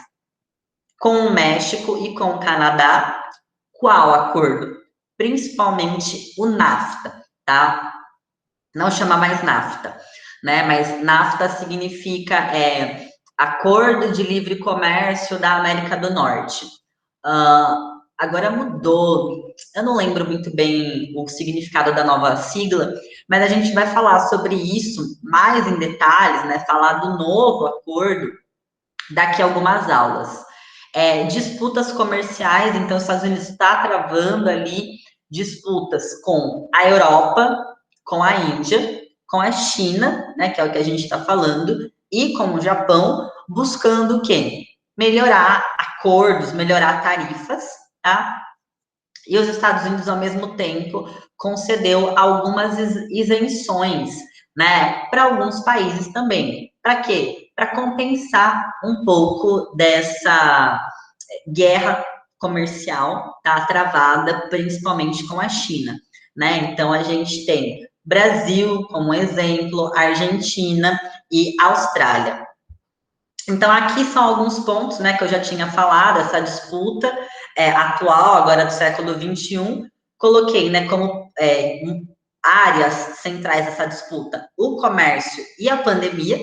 com o México e com o Canadá. Qual acordo? Principalmente o NAFTA, tá? Não chama mais NAFTA, né? Mas NAFTA significa Acordo de Livre Comércio da América do Norte. Agora mudou, eu não lembro muito bem o significado da nova sigla, mas a gente vai falar sobre isso mais em detalhes, né? Falar do novo acordo daqui a algumas aulas. Disputas comerciais, então os Estados Unidos está travando ali disputas com a Europa, com a Índia, com a China, né, que é o que a gente está falando, e com o Japão, buscando o quê? Melhorar acordos, melhorar tarifas, tá? E os Estados Unidos, ao mesmo tempo, concedeu algumas isenções, né, para alguns países também. Para quê? Para compensar um pouco dessa guerra comercial está travada, principalmente com a China, né? Então, a gente tem Brasil como exemplo, Argentina e Austrália. Então, aqui são alguns pontos, né, que eu já tinha falado, essa disputa atual, agora do século XXI, coloquei, né, como áreas centrais dessa disputa, o comércio e a pandemia,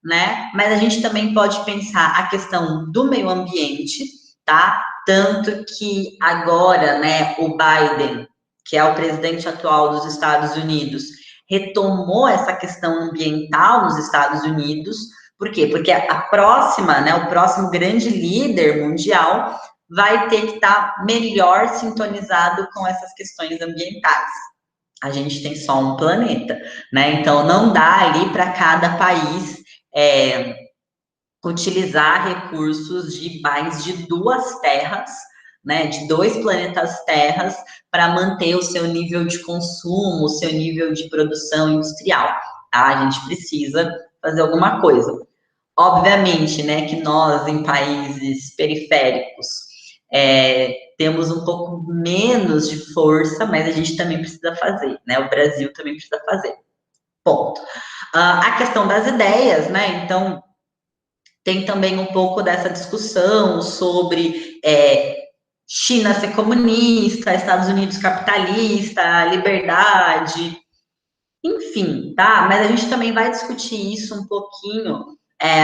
né, mas a gente também pode pensar a questão do meio ambiente, tá, tanto que agora, né, o Biden, que é o presidente atual dos Estados Unidos, retomou essa questão ambiental nos Estados Unidos. Por quê? Porque a próxima, né, o próximo grande líder mundial vai ter que estar melhor sintonizado com essas questões ambientais. A gente tem só um planeta, né? Então não dá ali para cada país utilizar recursos de mais de 2 terras, né, de 2 planetas terras, para manter o seu nível de consumo, o seu nível de produção industrial. Tá? A gente precisa fazer alguma coisa. Obviamente, né, que nós, em países periféricos, temos um pouco menos de força, mas a gente também precisa fazer, né? O Brasil também precisa fazer. Ponto. A questão das ideias, né? Então, tem também um pouco dessa discussão sobre China ser comunista, Estados Unidos capitalista, liberdade, enfim, tá? Mas a gente também vai discutir isso um pouquinho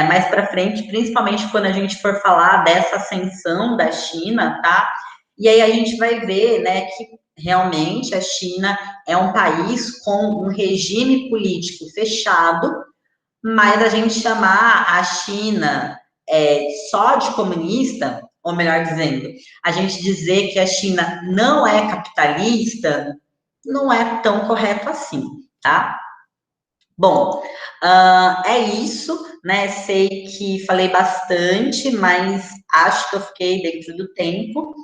mais para frente, principalmente quando a gente for falar dessa ascensão da China, tá? E aí a gente vai ver, né, que realmente a China é um país com um regime político fechado, mas a gente chamar a China só de comunista, ou melhor dizendo, a gente dizer que a China não é capitalista, não é tão correto assim, tá? Bom, é isso, né? Sei que falei bastante, mas acho que eu fiquei dentro do tempo.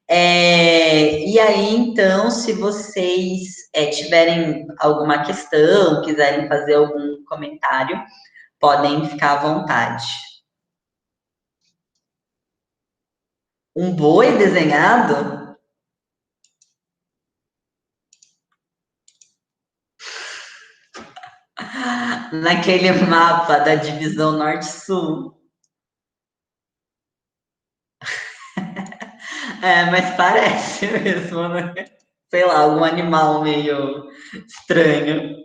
E aí, então, se vocês tiverem alguma questão, quiserem fazer algum comentário, podem ficar à vontade. Um boi desenhado? Naquele mapa da divisão norte-sul. Mas parece mesmo, né? Sei lá, algum animal meio estranho.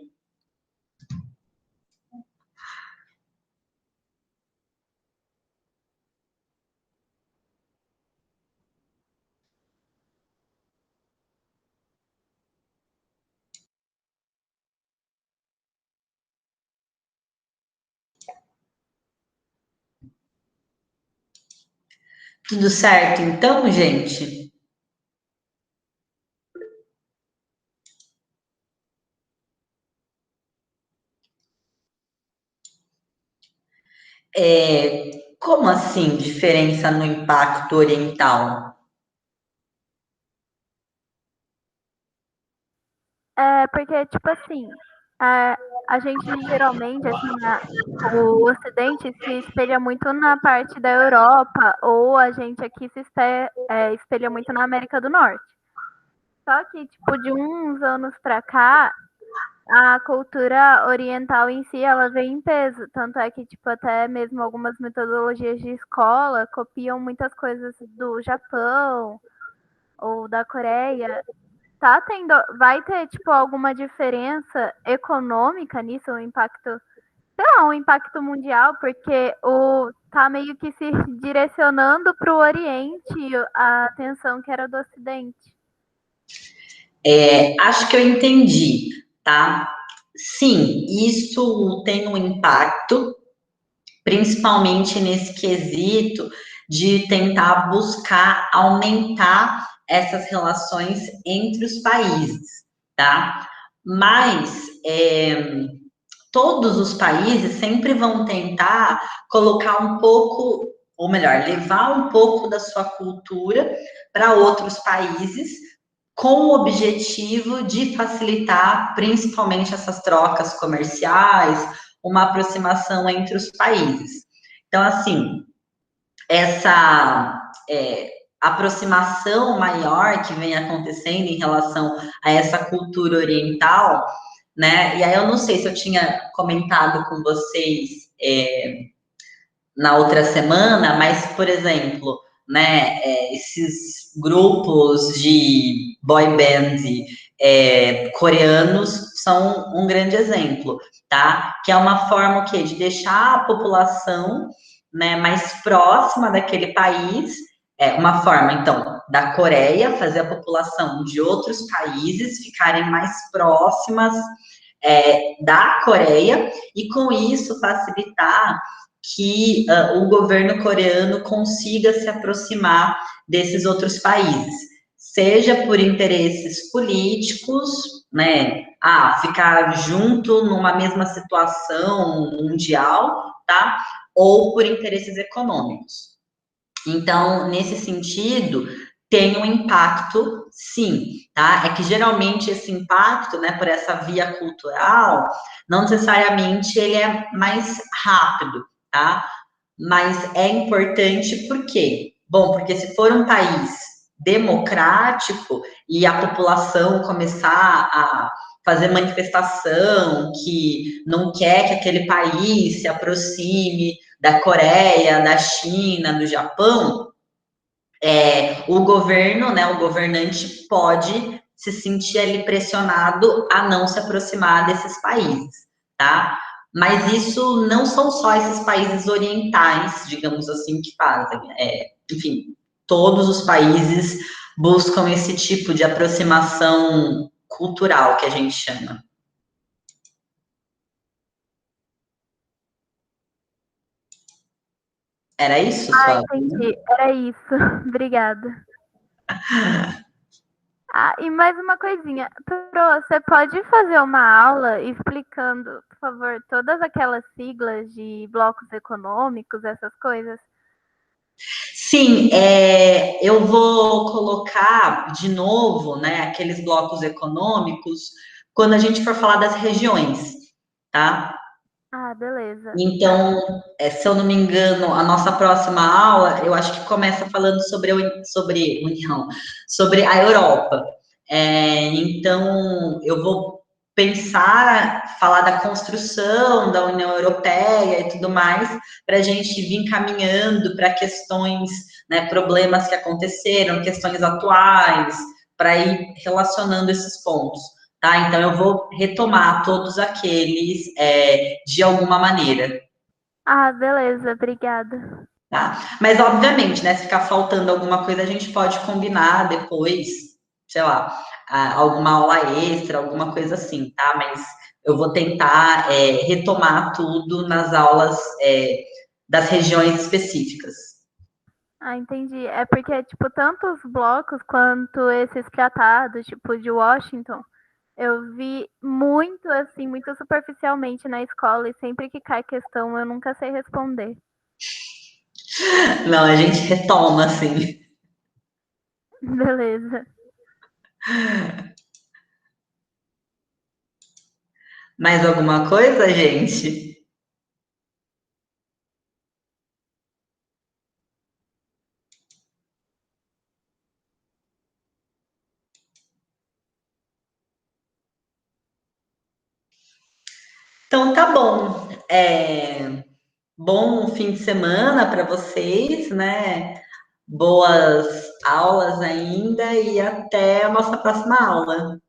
Tudo certo, então, gente? Como assim, diferença no impacto oriental? Porque, tipo assim, a, a gente geralmente, assim, o Ocidente se espelha muito na parte da Europa, ou a gente aqui espelha muito na América do Norte. Só que, tipo, de uns anos pra cá, a cultura oriental em si, ela vem em peso. Tanto é que, tipo, até mesmo algumas metodologias de escola copiam muitas coisas do Japão ou da Coreia. Vai ter, tipo, alguma diferença econômica nisso, um impacto, sei lá, um impacto mundial, porque tá meio que se direcionando para o Oriente a atenção que era do Ocidente. Acho que eu entendi, tá? Sim, isso tem um impacto, principalmente nesse quesito de tentar buscar aumentar essas relações entre os países, tá? Mas todos os países sempre vão tentar colocar um pouco, ou melhor, levar um pouco da sua cultura para outros países, com o objetivo de facilitar principalmente essas trocas comerciais, uma aproximação entre os países. Então, assim, essa aproximação maior que vem acontecendo em relação a essa cultura oriental, né? E aí eu não sei se eu tinha comentado com vocês na outra semana, mas, por exemplo, né, esses grupos de boy band coreanos são um grande exemplo, tá? Que é uma forma o quê? De deixar a população, né, mais próxima daquele país, uma forma, então, da Coreia fazer a população de outros países ficarem mais próximas da Coreia e com isso facilitar que o governo coreano consiga se aproximar desses outros países, seja por interesses políticos, né? Ficar junto numa mesma situação mundial, tá? Ou por interesses econômicos. Então, nesse sentido, tem um impacto, sim, tá? É que geralmente esse impacto, né, por essa via cultural, não necessariamente ele é mais rápido, tá? Mas é importante por quê? Bom, porque se for um país democrático e a população começar a fazer manifestação que não quer que aquele país se aproxime da Coreia, da China, do Japão, o governo, né, o governante pode se sentir ali pressionado a não se aproximar desses países, tá? Mas isso não são só esses países orientais, digamos assim, que fazem. Enfim, todos os países buscam esse tipo de aproximação cultural que a gente chama. Era isso, Ah, sua? entendi. Era isso. Obrigada. Ah, e mais uma coisinha. Pro, você pode fazer uma aula explicando, por favor, todas aquelas siglas de blocos econômicos, essas coisas? Sim, eu vou colocar de novo, né, aqueles blocos econômicos quando a gente for falar das regiões, tá? Ah, beleza. Então, se eu não me engano, a nossa próxima aula, eu acho que começa falando sobre União, sobre a Europa. Então, eu vou pensar, falar da construção da União Europeia e tudo mais, para a gente vir caminhando para questões, né, problemas que aconteceram, questões atuais, para ir relacionando esses pontos. Tá? Então, eu vou retomar todos aqueles de alguma maneira. Ah, beleza, obrigada. Tá? Mas, obviamente, né, se ficar faltando alguma coisa, a gente pode combinar depois, sei lá, alguma aula extra, alguma coisa assim, tá? Mas eu vou tentar retomar tudo nas aulas das regiões específicas. Ah, entendi. É porque, tipo, tanto os blocos quanto esses tratados, tipo, de Washington, eu vi muito, assim, muito superficialmente na escola e sempre que cai questão eu nunca sei responder. Não, a gente retoma, assim. Beleza. Mais alguma coisa, gente? Então, tá bom. Bom fim de semana para vocês, né? Boas aulas ainda e até a nossa próxima aula.